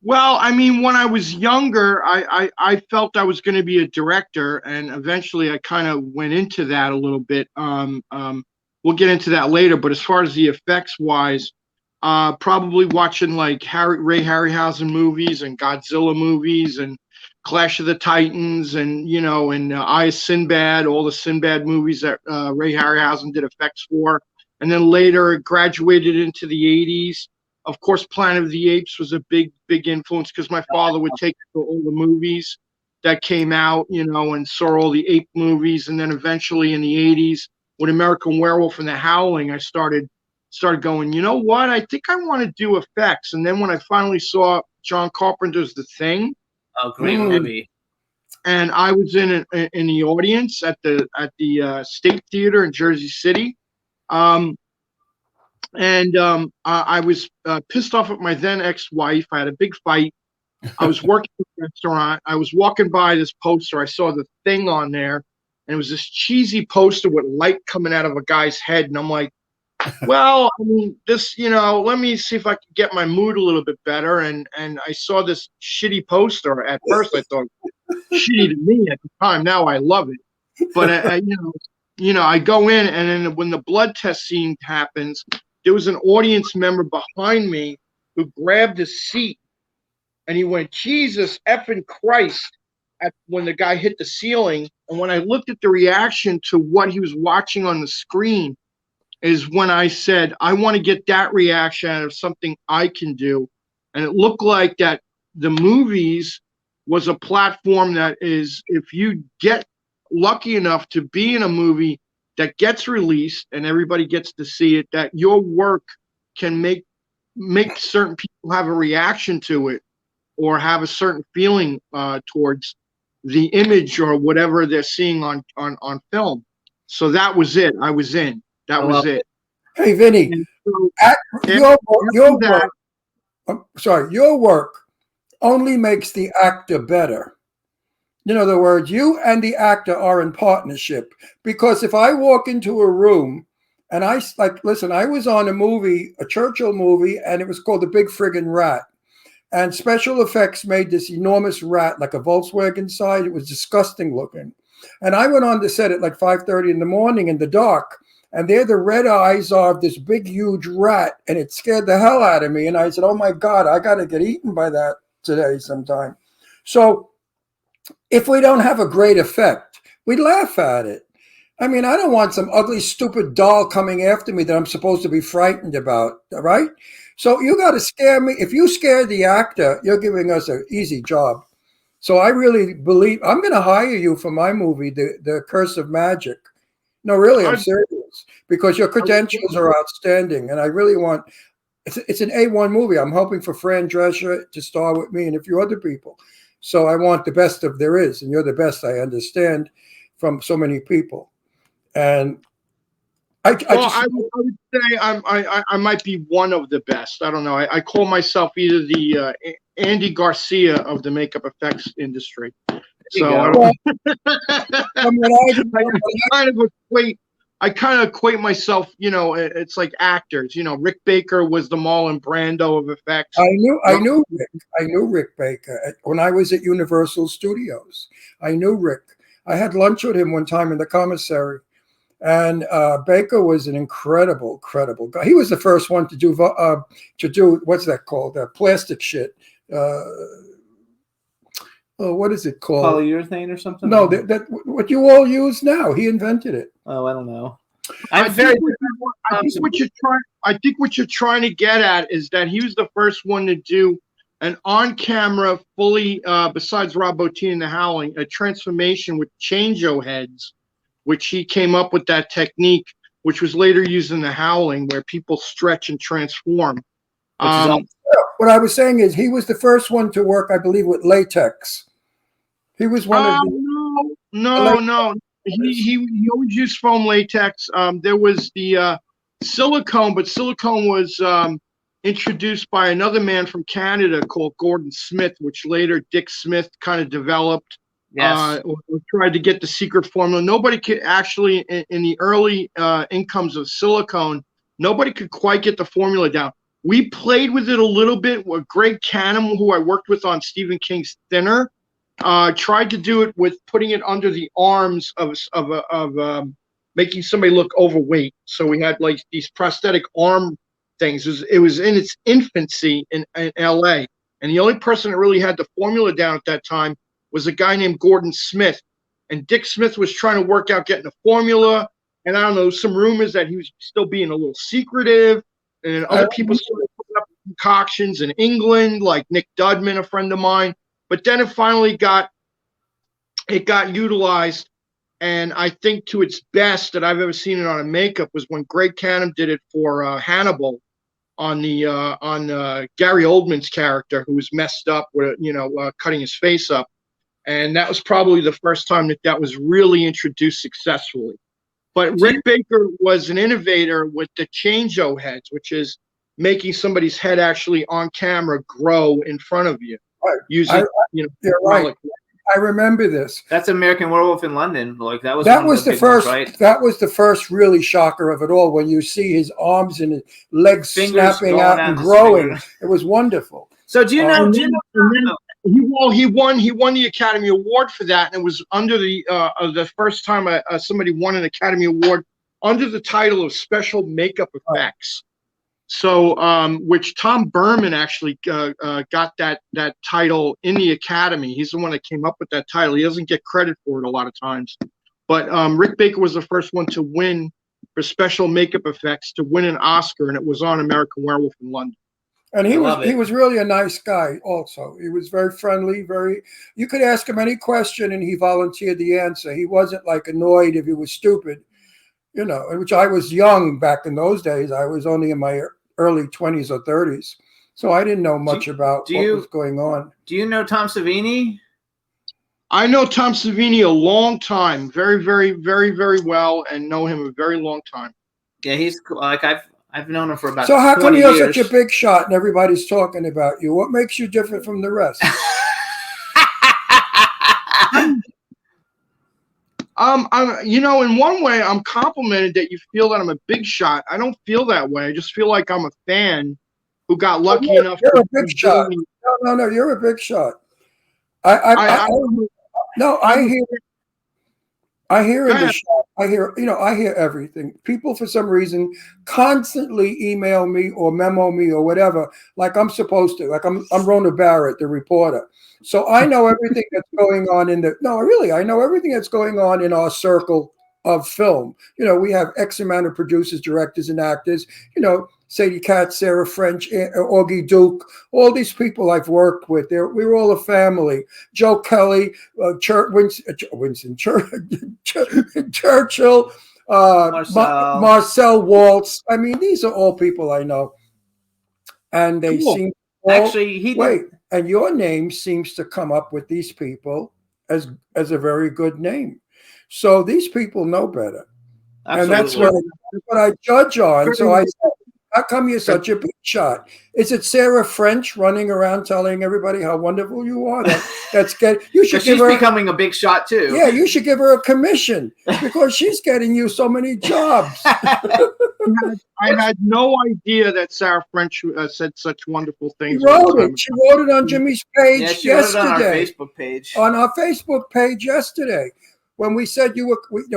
Well, I mean, when I was younger, I felt I was going to be a director, and eventually I kind of went into that a little bit. We'll get into that later, but as far as the effects wise, probably watching Ray Harryhausen movies and Godzilla movies and Clash of the Titans and Eye of Sinbad, all the Sinbad movies that Ray Harryhausen did effects for, and then later it graduated into the 80s. Of course, Planet of the Apes was a big influence because my father would take me to all the movies that came out, and saw all the ape movies. And then eventually in the 80s, with American Werewolf and The Howling, I started going, you know what? I think I want to do effects. And then when I finally saw John Carpenter's The Thing, oh, great movie! And I was in the audience at the State Theater in Jersey City. I was pissed off at my then ex-wife. I had a big fight. I was working at a restaurant. I was walking by this poster. I saw The Thing on there, and it was this cheesy poster with light coming out of a guy's head. And I'm like, well, I mean, this, let me see if I can get my mood a little bit better. And I saw this shitty poster. At first, I thought, shitty to me at the time. Now I love it. But, I go in, and then when the blood test scene happens, there was an audience member behind me who grabbed a seat and he went, Jesus effing Christ, when the guy hit the ceiling. And when I looked at the reaction to what he was watching on the screen is when I said, I want to get that reaction out of something I can do. And it looked like that the movies was a platform that is, if you get lucky enough to be in a movie that gets released and everybody gets to see it, that your work can make certain people have a reaction to it or have a certain feeling towards the image or whatever they're seeing on film. So that was it. I was in. That was it. Hey, Vinny, your work only makes the actor better. In other words, you and the actor are in partnership, because if I walk into a room and I was on a movie, a Churchill movie, and it was called The Big Friggin' Rat. And special effects made this enormous rat, like a Volkswagen side. It was disgusting looking. And I went on the set at 5:30 in the morning in the dark. And there the red eyes are of this big, huge rat. And it scared the hell out of me. And I said, oh, my God, I got to get eaten by that. today sometime. So if we don't have a great effect, we laugh at it. I mean, I don't want some ugly, stupid doll coming after me that I'm supposed to be frightened about, right? So you got to scare me. If you scare the actor, you're giving us an easy job. So I really believe I'm going to hire you for my movie, The Curse of Magic. No, really, I'm serious, because your credentials are outstanding, and I really want. It's an A1 movie. I'm hoping for Fran Drescher to star with me and a few other people. So I want the best of there is, and you're the best, I understand, from so many people. And I would say I might be one of the best. I don't know. I call myself either the Andy Garcia of the makeup effects industry. So I kind of equate myself. You know, it's like actors. You know, Rick Baker was the Marlon Brando of effects. I knew Rick Baker when I was at Universal Studios. I knew Rick. I had lunch with him one time in the commissary. And Baker was an incredible guy. He was the first one to do what's that called? Plastic shit. What is it called? Polyurethane or something? No, that what you all use now. He invented it. Oh, I don't know. I think what you're trying to get at is that he was the first one to do an on-camera, fully, besides Rob Bottin and The Howling, a transformation with change-o heads, which he came up with that technique, which was later used in The Howling, where people stretch and transform. What I was saying is he was the first one to work, I believe, with latex. He was one of the... No. He always used foam latex. There was the silicone, but silicone was introduced by another man from Canada called Gordon Smith, which later Dick Smith kind of developed. Yes. Or tried to get the secret formula. Nobody could actually, in the early incomes of silicone, nobody could quite get the formula down. We played with it a little bit. With Greg Canham, who I worked with on Stephen King's Thinner, tried to do it with putting it under the arms of making somebody look overweight. So we had like these prosthetic arm things. It was in its infancy in L.A. And the only person that really had the formula down at that time was a guy named Gordon Smith. And Dick Smith was trying to work out getting a formula. And I don't know, some rumors that he was still being a little secretive. And other people started putting up concoctions in England, like Nick Dudman, a friend of mine. But then it finally got utilized. And I think to its best that I've ever seen it on a makeup was when Greg Canham did it for Hannibal on Gary Oldman's character, who was messed up with, cutting his face up. And that was probably the first time that was really introduced successfully. But Rick Baker was an innovator with the change-o heads, which is making somebody's head actually on camera grow in front of you. Right. Using, you're right. I remember this. That's American Werewolf in London. Like that was the first. Ones, right? That was the first really shocker of it all. When you see his arms and his legs snapping out and growing, it was wonderful. So do you know? He won the Academy Award for that, and it was under the first time somebody won an Academy Award under the title of Special Makeup Effects. So, which Tom Berman actually got that title in the Academy. He's the one that came up with that title. He doesn't get credit for it a lot of times. But Rick Baker was the first one to win for special makeup effects, to win an Oscar, and it was on American Werewolf in London. And he was really a nice guy also. He was very friendly, you could ask him any question and he volunteered the answer. He wasn't like annoyed if he was stupid, which I was young back in those days. I was only in my early 20s or 30s. So I didn't know much about what was going on. Do you know Tom Savini? I know Tom Savini a long time, very, very, very, very well, and know him a very long time. Yeah, he's like I've known him for about. So how come you're years. such a big shot and everybody's talking about you? What makes you different from the rest? In one way, I'm complimented that you feel that I'm a big shot. I don't feel that way. I just feel like I'm a fan who got lucky enough. You're a big shot. No, you're a big shot. I hear. I hear Go in the ahead. shop, I hear everything. People, for some reason, constantly email me or memo me or whatever, like I'm supposed to. Like I'm Rona Barrett, the reporter. So I know everything that's going on I know everything that's going on in our circle of film. We have X amount of producers, directors, and actors. Sadie Katz, Sarah French, Augie Duke, all these people I've worked with. We're all a family. Joe Kelly, Winston Churchill, Marcel Waltz. I mean, these are all people I know, and they Cool. seem Actually, he did. wait. And your name seems to come up with these people as a very good name. So these people know better, and that's what I judge on. So I said, how come you're such a big shot? Is it Sarah French running around telling everybody how wonderful you are? That's good. You should She's give her. becoming a big shot too. Yeah, you should give her a commission because she's getting you so many jobs. I had no idea that Sarah French said such wonderful She things. wrote it. She wrote it on Jimmy's page Yeah, she wrote it on our yesterday. Facebook page. On our Facebook page yesterday, when we said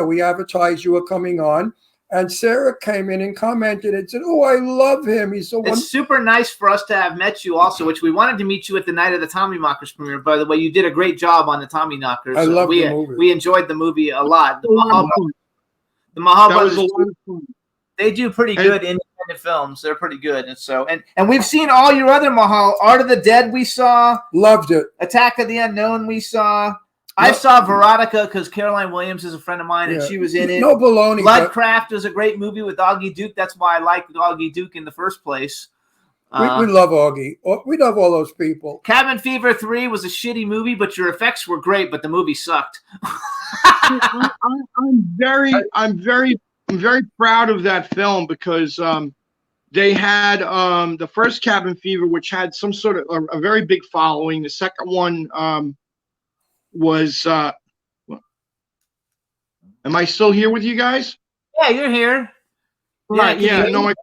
we advertised you were coming on, and Sarah came in and commented and said, "Oh, I love him. He's so wonderful." It's super nice for us to have met you also, which we wanted to meet you at the night of the Tommy Knockers premiere. By the way, you did a great job on the Tommy Knockers. I love the movie. We enjoyed the movie a lot. The That Mahal was a Brothers, lot of fun. they do pretty good independent films. They're pretty good. And we've seen all your other Mahal. Art of the Dead we saw. Loved it. Attack of the Unknown we saw. I saw Veronica because Caroline Williams is a friend of mine and Yeah. she was in it. No baloney. but Bloodcraft is a great movie with Augie Duke. That's why I liked Augie Duke in the first place. we love Augie. We love all those people. Cabin Fever 3 was a shitty movie, but your effects were great, but the movie sucked. I'm very proud of that film because they had the first Cabin Fever, which had some sort of a very big following. The second one was. Am I still here with you guys? Yeah, you're here. Right. can you Yeah. hear No, me?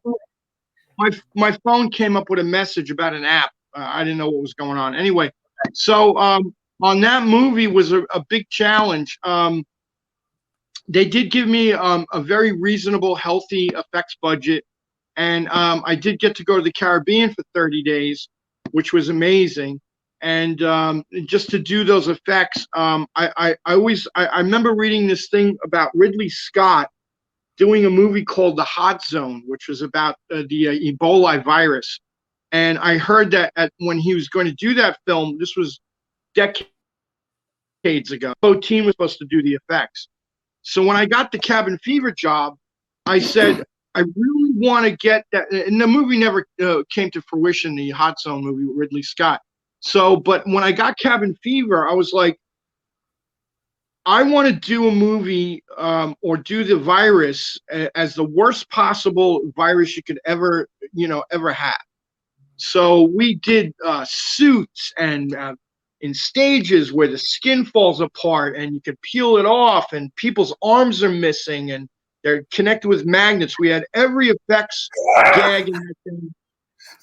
my phone came up with a message about an app. I didn't know what was going on. Anyway, so on that movie was a big challenge. They did give me a very reasonable, healthy effects budget, and I did get to go to the Caribbean for 30 days, which was amazing. And just to do those effects, I remember reading this thing about Ridley Scott doing a movie called The Hot Zone, which was about the Ebola virus. And I heard that when he was going to do that film, this was decades ago, the team was supposed to do the effects. So when I got the Cabin Fever job, I said, I really want to get that. And the movie never came to fruition, the Hot Zone movie with Ridley Scott. So, but when I got Cabin Fever, I was like, I want to do a movie or do the virus as the worst possible virus you could ever have. So we did suits and in stages where the skin falls apart and you could peel it off and people's arms are missing and they're connected with magnets. We had every effects gag in that thing.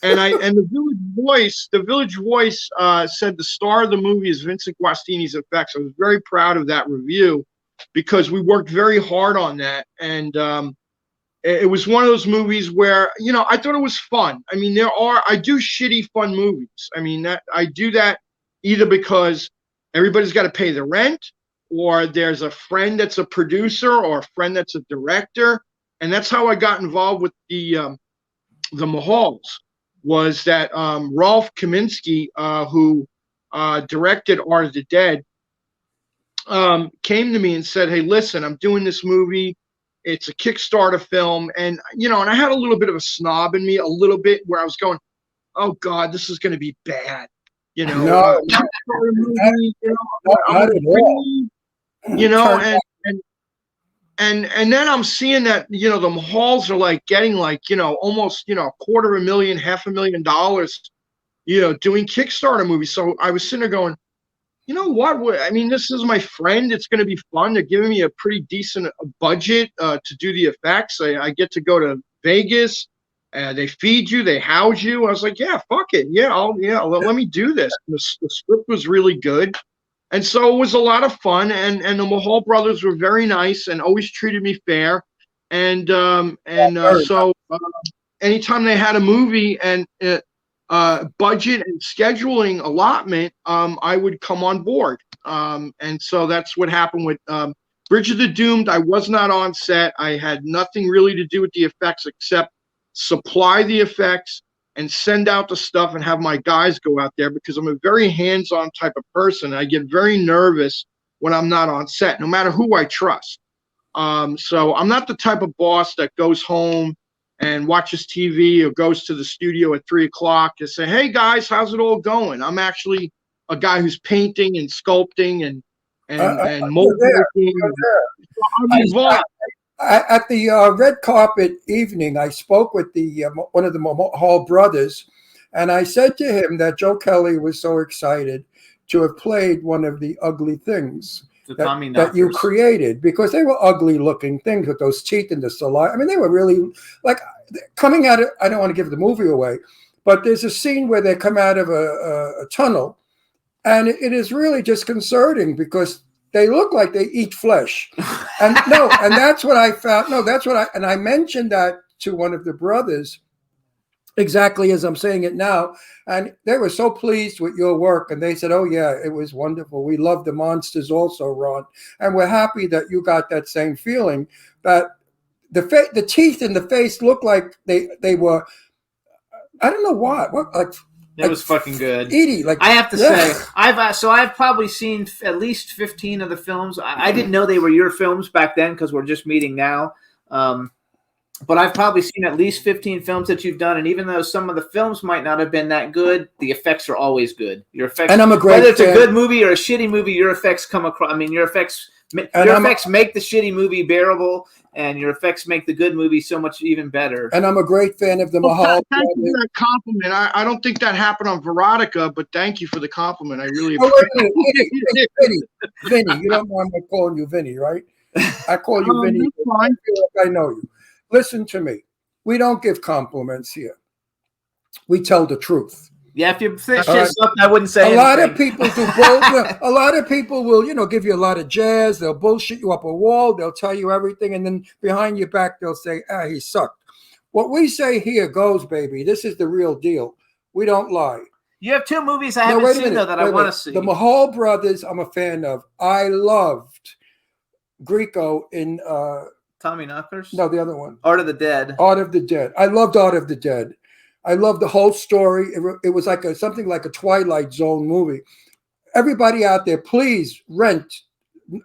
And the Village Voice said the star of the movie is Vincent Guastini's effects. I was very proud of that review because we worked very hard on that. And it was one of those movies where, I thought it was fun. I mean, I do shitty fun movies. I mean, I do that either because everybody's got to pay the rent, or there's a friend that's a producer or a friend that's a director. And that's how I got involved with the Mahals. Was that Rolf Kaminsky, who directed Art of the Dead, came to me and said, "Hey, listen, I'm doing this movie. It's a Kickstarter film." And, and I had a little bit of a snob in me, a little bit, where I was going, "Oh, God, this is going to be bad." No, Kickstarter movie, not at all. And then I'm seeing that, the Mahals are like getting almost, $250,000, $500,000, doing Kickstarter movies. So I was sitting there going, you know what? I mean, this is my friend. It's going to be fun. They're giving me a pretty decent budget to do the effects. I get to go to Vegas. They feed you. They house you. I was like, yeah, fuck it. Yeah, let me do this. The script was really good. And so it was a lot of fun, and the Mahal brothers were very nice and always treated me fair. And so anytime they had a movie and budget and scheduling allotment, I would come on board. And so that's what happened with Bridge of the Doomed. I was not on set. I had nothing really to do with the effects except supply the effects and send out the stuff and have my guys go out there, because I'm a very hands-on type of person. I get very nervous when I'm not on set, no matter who I trust. So I'm not the type of boss that goes home and watches TV or goes to the studio at 3 o'clock and say, hey guys, how's it all going? I'm actually a guy who's painting and sculpting and molding. I'm involved. At the red carpet evening, I spoke with one of the Mahal brothers, and I said to him that Joe Kelly was so excited to have played one of the ugly things that you created, because they were ugly looking things with those teeth and the saliva. I mean, they were really like coming out of, I don't want to give the movie away, but there's a scene where they come out of a tunnel, and it is really disconcerting because they look like they eat flesh. And and that's what I found. And I mentioned that to one of the brothers, exactly as I'm saying it now. And they were so pleased with your work. And they said, oh yeah, it was wonderful. We love the monsters also, Ron. And we're happy that you got that same feeling, that the teeth in the face looked like they were, I don't know what like, it was fucking good. Edie, like I have to say, I've probably seen at least 15 of the films. I didn't know they were your films back then because we're just meeting now. But I've probably seen at least 15 films that you've done, and even though some of the films might not have been that good, the effects are always good. Your effects, and I'm a great whether it's fan. a good movie or a shitty movie, your effects come across. I mean, your effects make the shitty movie bearable, and your effects make the good movie so much even better. And I'm a great fan of the Mahal. Thank you for that compliment. I don't think that happened on Veronica, but thank you for the compliment. I really Oh, appreciate wait a minute. Vinny, you don't mind me calling you Vinny, right? I call you Vinny. I feel like I know you. Listen to me. We don't give compliments here. We tell the truth. Yeah, if you say shit something, I wouldn't say anything. A lot of people do bullshit. A lot of people will, give you a lot of jazz. They'll bullshit you up a wall. They'll tell you everything, and then behind your back, they'll say, he sucked. What we say here goes, baby. This is the real deal. We don't lie. You have 2 movies I haven't seen, though, that I want to see. The Mahal brothers, I'm a fan of. I loved Grieco in... Tommy Knockers? No, the other one. Art of the Dead. Art of the Dead. I loved Art of the Dead. I loved the whole story. It was like something like a Twilight Zone movie. Everybody out there, please rent.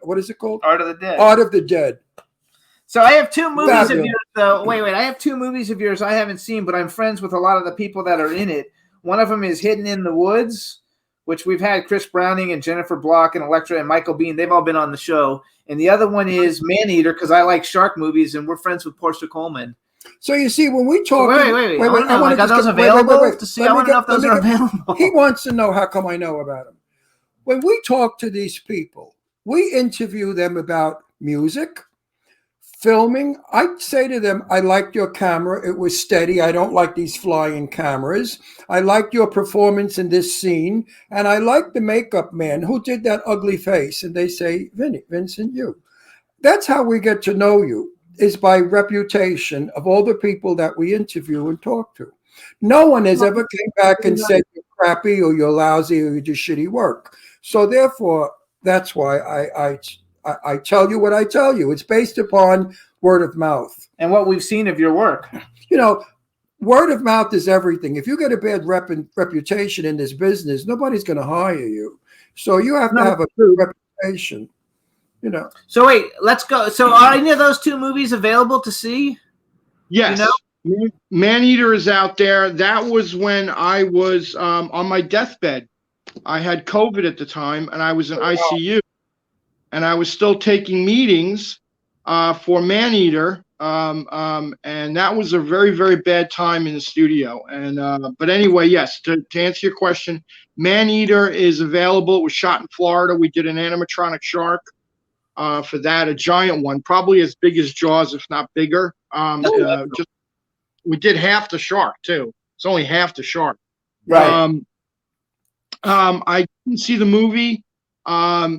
What is it called? Art of the Dead. Art of the Dead. So I have 2 movies of yours, though. Wait. I have 2 movies of yours I haven't seen, but I'm friends with a lot of the people that are in it. One of them is Hidden in the Woods, which we've had Chris Browning and Jennifer Block and Electra and Michael Biehn. They've all been on the show. And the other one is Maneater, because I like shark movies, and we're friends with Portia Coleman. So you see, when we talk, wait. I want to know, are those available to see? I want to know if those are available. He wants to know how come I know about them. When we talk to these people, we interview them about music, filming. I say to them, I liked your camera. It was steady. I don't like these flying cameras. I liked your performance in this scene. And I like the makeup man who did that ugly face. And they say, Vincent, you. That's how we get to know you, is by reputation of all the people that we interview and talk to. No one has ever came back and said you're crappy or you're lousy or you do shitty work. So therefore, that's why I tell you what I tell you. It's based upon word of mouth. And what we've seen of your work. Word of mouth is everything. If you get a bad reputation in this business, nobody's going to hire you. So you have to have a good reputation. So wait, let's go. So are any of those 2 movies available to see? Yes. Maneater is out there. That was when I was on my deathbed. I had COVID at the time, and I was in ICU. And I was still taking meetings for Maneater. And that was a very, very bad time in the studio. And but anyway, yes, to answer your question, Maneater is available. It was shot in Florida. We did an animatronic shark for that, a giant one, probably as big as Jaws, if not bigger. We did half the shark too. It's only half the shark. Right. I didn't see the movie.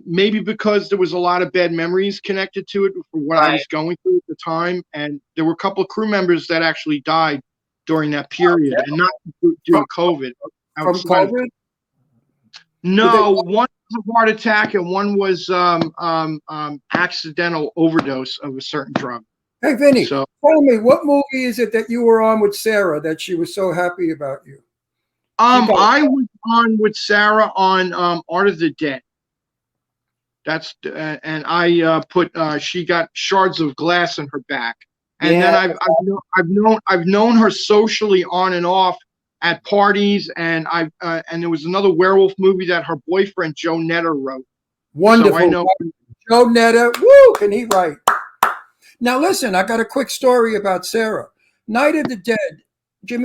Maybe because there was a lot of bad memories connected to it for what I was going through at the time. And there were a couple of crew members that actually died during that period, and not due to COVID. From outside of- COVID? No, one was a heart attack and one was accidental overdose of a certain drug. Hey, Vinny, So tell me, what movie is it that you were on with Sarah that she was so happy about you? I was on with Sarah on Art of the Dead. That's and I put she got shards of glass in her back, and then I've known her socially on and off at parties, and and there was another werewolf movie that her boyfriend Joe Netter wrote. Wonderful. So I know Joe Netter, woo, can he write? Now listen, I got a quick story about Sarah. Night of the Dead,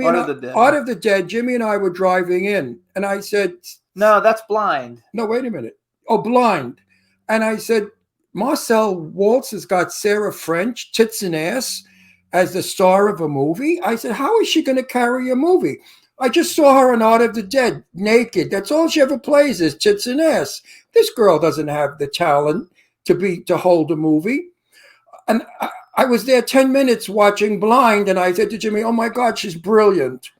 Art of the Dead. Art of the Dead, Jimmy and I were driving in, and I said, No, that's Blind. no, wait a minute. Oh, Blind. And I said, Marcel Waltz has got Sarah French, tits and ass, as the star of a movie. I said, how is she going to carry a movie? I just saw her in Art of the Dead, naked. That's all she ever plays is tits and ass. This girl doesn't have the talent to hold a movie. And I was there 10 minutes watching Blind, and I said to Jimmy, oh my God, she's brilliant.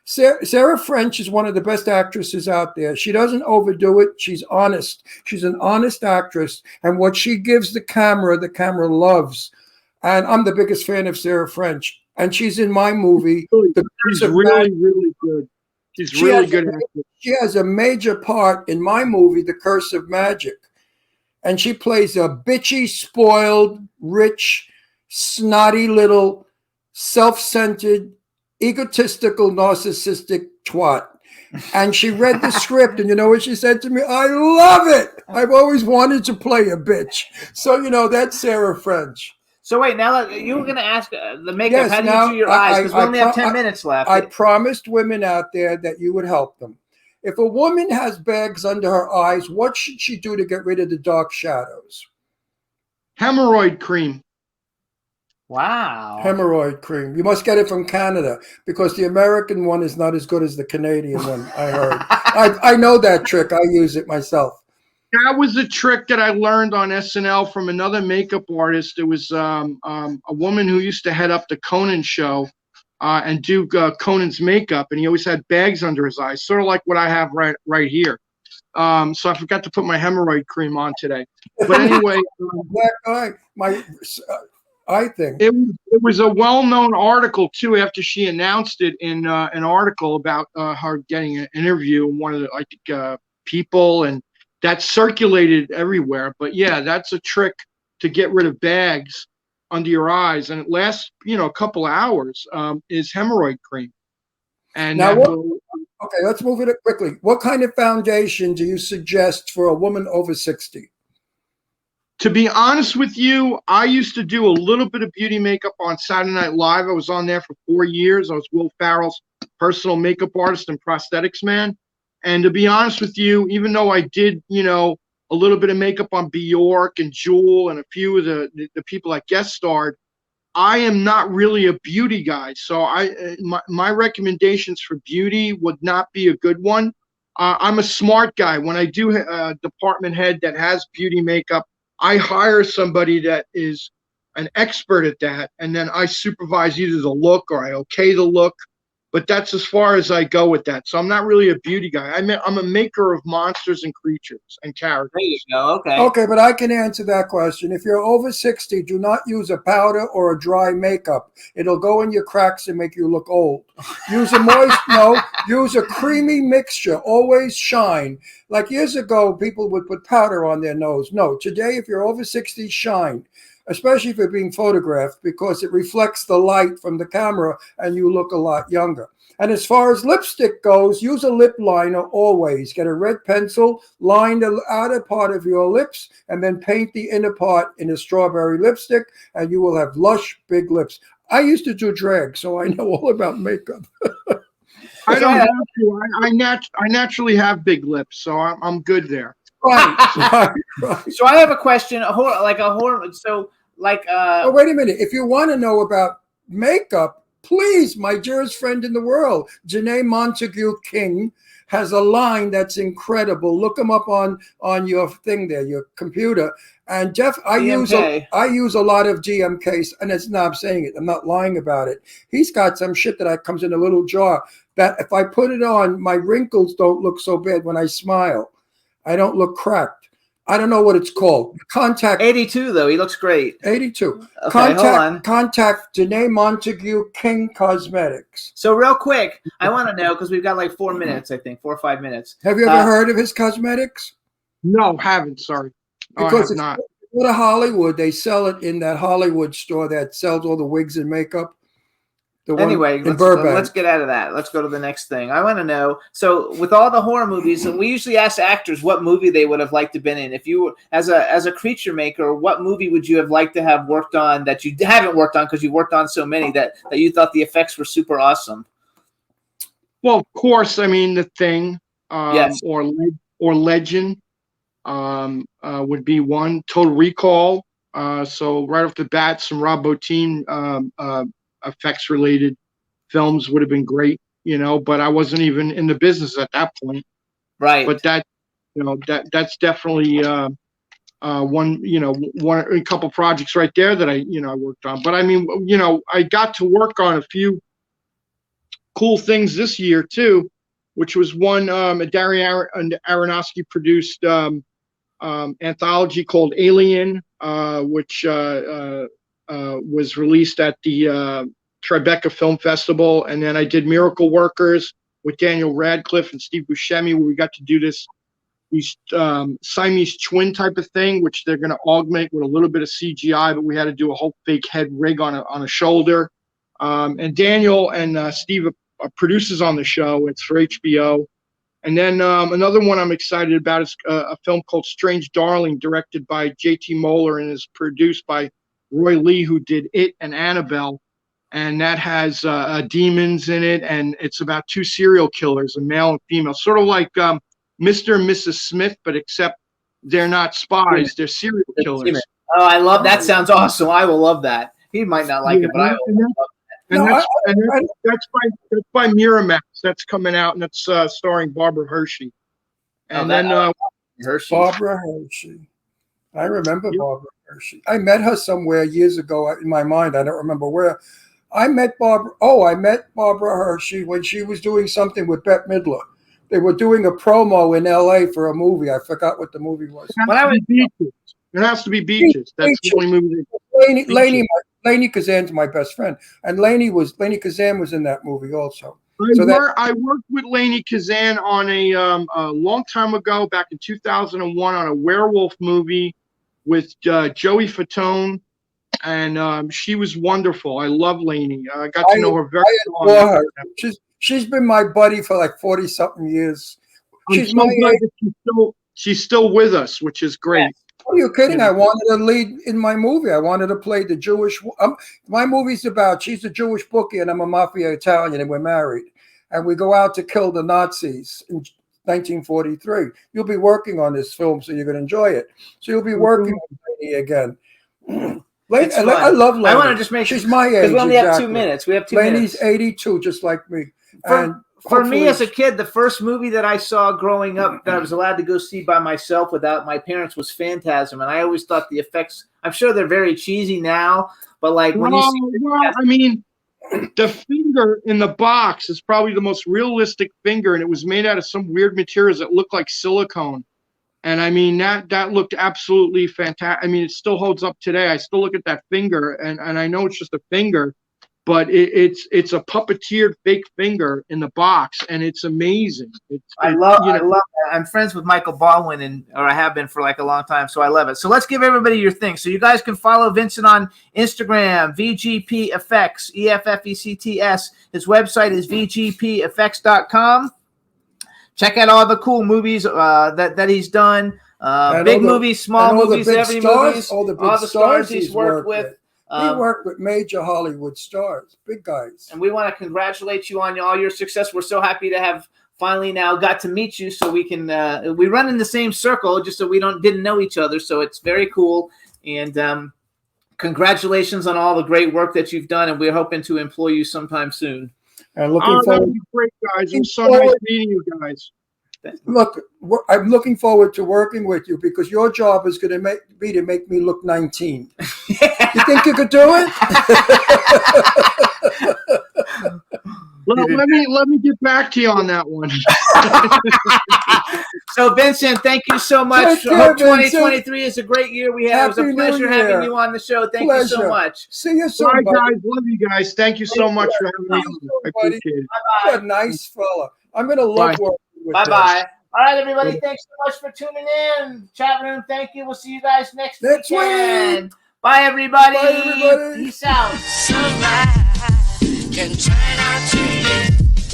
Sarah French is one of the best actresses out there. She doesn't overdo it. She's honest. She's an honest actress. And what she gives the camera loves. And I'm the biggest fan of Sarah French. And she's in my movie. she's really, really good. She's really good. She has a major part in my movie, The Curse of Magic. And she plays a bitchy, spoiled, rich, snotty little, self-centered, egotistical, narcissistic twat. And she read the script, and you know what she said to me? I love it. I've always wanted to play a bitch. So, you know, that's Sarah French. So wait, now you were going to ask the makeup. Yes, how do now, you do your eyes? Because we only have 10 minutes left. I promised women out there that you would help them. If a woman has bags under her eyes, what should she do to get rid of the dark shadows? Hemorrhoid cream. Wow. Hemorrhoid cream. You must get it from Canada because the American one is not as good as the Canadian one, I heard. I know that trick. I use it myself. That was a trick that I learned on SNL from another makeup artist. It was a woman who used to head up the Conan show and do Conan's makeup, and he always had bags under his eyes, sort of like what I have right here. So I forgot to put my hemorrhoid cream on today. But anyway, Black eye, my eye thing. it was a well-known article too. After she announced it in an article about her getting an interview in one of the people, and that circulated everywhere. But yeah, that's a trick to get rid of bags under your eyes, and it lasts a couple hours. Is hemorrhoid cream. And Now, that okay, let's move it quickly. What kind of foundation do you suggest for a woman over 60? To be honest with you, I used to do a little bit of beauty makeup on Saturday Night Live. I was on there for 4 years. I was Will Ferrell's personal makeup artist and prosthetics man. And to be honest with you, even though I did, a little bit of makeup on Bjork and Jewel and a few of the people that guest starred, I am not really a beauty guy. So my recommendations for beauty would not be a good one. I'm a smart guy. When I do a department head that has beauty makeup, I hire somebody that is an expert at that, and then I supervise either the look or I okay the look. But that's as far as I go with that. So I'm not really a beauty guy. I'm a maker of monsters and creatures and characters. There you go. Okay. Okay, but I can answer that question. If you're over 60, do not use a powder or a dry makeup. It'll go in your cracks and make you look old. Use use a creamy mixture. Always shine. Like years ago, people would put powder on their nose. No, today, if you're over 60, shine. Especially if you're being photographed, because it reflects the light from the camera and you look a lot younger. And as far as lipstick goes, use a lip liner always. Get a red pencil, line the outer part of your lips, and then paint the inner part in a strawberry lipstick, and you will have lush, big lips. I used to do drag, so I know all about makeup. I don't have to. I naturally have big lips, so I'm good there. Right. So I have a question. Oh, wait a minute. If you want to know about makeup, Please, my dearest friend in the world, Janae Montague King has a line that's incredible. Look him up on your thing there, your computer. And I use a lot of DMKs, and it's not, I'm saying it, I'm not lying about it. He's got some shit that comes in a little jar that if I put it on, my wrinkles don't look so bad when I smile. I don't look cracked. I don't know what it's called. Contact 82 though. He looks great. 82. Okay, hold on. Contact Janae Montague King Cosmetics. So real quick, I want to know because we've got like 4 minutes, I think 4 or 5 minutes. Have you ever heard of his cosmetics? No, haven't. Sorry. Because I have not. Go to Hollywood. They sell it in that Hollywood store that sells all the wigs and makeup. Anyway, let's get out of that. Let's go to the next thing. I want to know. So, with all the horror movies, we usually ask actors what movie they would have liked to have been in. If you, as a creature maker, what movie would you have liked to have worked on that you haven't worked on because you worked on so many that you thought the effects were super awesome? Well, of course. I mean, The Thing, yes, or Legend, would be one. Total Recall. So right off the bat, some Rob Bottin effects related films would have been great, but I wasn't even in the business at that point. Right. But that's definitely one, a couple projects right there that I worked on. But I mean, I got to work on a few cool things this year too, which was one, a Darren Aronofsky produced anthology called Alien, which was released at the Tribeca Film Festival. And then I did Miracle Workers with Daniel Radcliffe and Steve Buscemi, where we got to do these Siamese twin type of thing, which they're going to augment with a little bit of CGI, but we had to do a whole fake head rig on a shoulder. And Daniel and Steve are producers on the show. It's for HBO. And then another one I'm excited about is a film called Strange Darling, directed by J.T. Moeller and is produced by Roy Lee, who did It and Annabelle. And that has demons in it, and it's about two serial killers, a male and female, sort of like Mr. and Mrs. Smith, but except they're not spies, they're serial killers. Oh, I love that. Sounds awesome. I will love that. He might not like it, but I will love that. That's by Miramax. That's coming out, and that's starring Barbara Hershey. And Hershey. Barbara Hershey. I remember Barbara Hershey. I met her somewhere years ago in my mind. I don't remember where. I met Barbara Hershey when she was doing something with Bette Midler. They were doing a promo in LA for a movie. I forgot what the movie was. It has to be Beaches. That's the only movie. Lainey Kazan's my best friend. And Lainey Kazan was in that movie also. I worked with Lainey Kazan on a long time ago, back in 2001, on a werewolf movie with Joey Fatone, and she was wonderful. I love Lainey. I got to know her very well. Her. She's been my buddy for like 40-something years. She's still with us, which is great. Are you kidding? I wanted to lead in my movie. I wanted to play the Jewish. My movie's about she's a Jewish bookie and I'm a mafia Italian and we're married. And we go out to kill the Nazis in 1943. You'll be working on this film, so you're going to enjoy it. So you'll be working with Lainey again. I love Lainey. I want to just make she's my age. Because we only have 2 minutes. We have 2 minutes. Lainey's 82, just like me. For me as a kid, the first movie that I saw growing up that I was allowed to go see by myself without my parents was Phantasm, and I always thought the effects. I'm sure they're very cheesy now, but like when I mean, the finger in the box is probably the most realistic finger, and it was made out of some weird materials that looked like silicone. And I mean that looked absolutely fantastic. I mean, it still holds up today. I still look at that finger, and I know it's just a finger, but it's a puppeteered fake finger in the box, and it's amazing. I love that. I'm friends with Michael Baldwin, or I have been for like a long time, so I love it. So let's give everybody your thing. So you guys can follow Vincent on Instagram, VGP Effects, EFFECTS. His website is VGPeffects.com. Check out all the cool movies that he's done. Big movies, small movies, every movie. All the stars he's worked with. He worked with major Hollywood stars, big guys. And we want to congratulate you on all your success. We're so happy to have finally now got to meet you, so we can we run in the same circle, just so we didn't know each other. So it's very cool. And congratulations on all the great work that you've done, and we're hoping to employ you sometime soon. And looking Oh, that'd forward. be great, guys. It was so nice meeting you guys. Look, I'm looking forward to working with you because your job is going to make me look 19. You think you could do it? Let me get back to you on that one. So, Vincent, thank you so much. Take care, Hope Vincent. 2023 is a great year we have. It was a Happy New pleasure having Year. you on the show. Thank you so Pleasure. much. See you All soon, right, buddy. guys. Love you guys. Thank you so much for having me on. I Buddy. appreciate it. You're a nice fella. I'm going to love Bye. working with Bye-bye. this. All right, everybody. Thanks so much for tuning in. Chat room, thank you. We'll see you guys next Next weekend. week. Bye, everybody. Bye, everybody. Peace out. Can turn out to be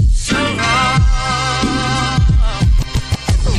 so wrong.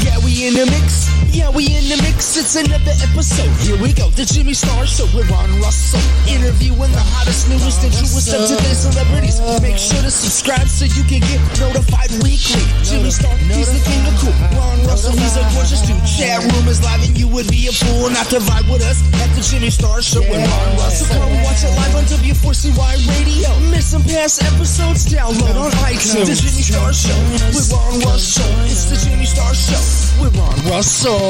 Yeah, we in the mix. Yeah, we in the mix. It's another episode. Here we go. The Jimmy Star Show with Ron Russell. Interviewing the hottest, newest, and truest of today's celebrities. Make sure to subscribe so you can get notified weekly. Jimmy Star, he's the king of cool. Ron Russell, he's a gorgeous dude. Chat room is live and you would be a fool not to vibe with us at the Jimmy Star Show with Ron Russell. Come watch it live on W4CY Radio. Miss some past episodes? Download on iTunes. The Jimmy Star Show with Ron Russell. It's the Jimmy Star Show with Ron Russell.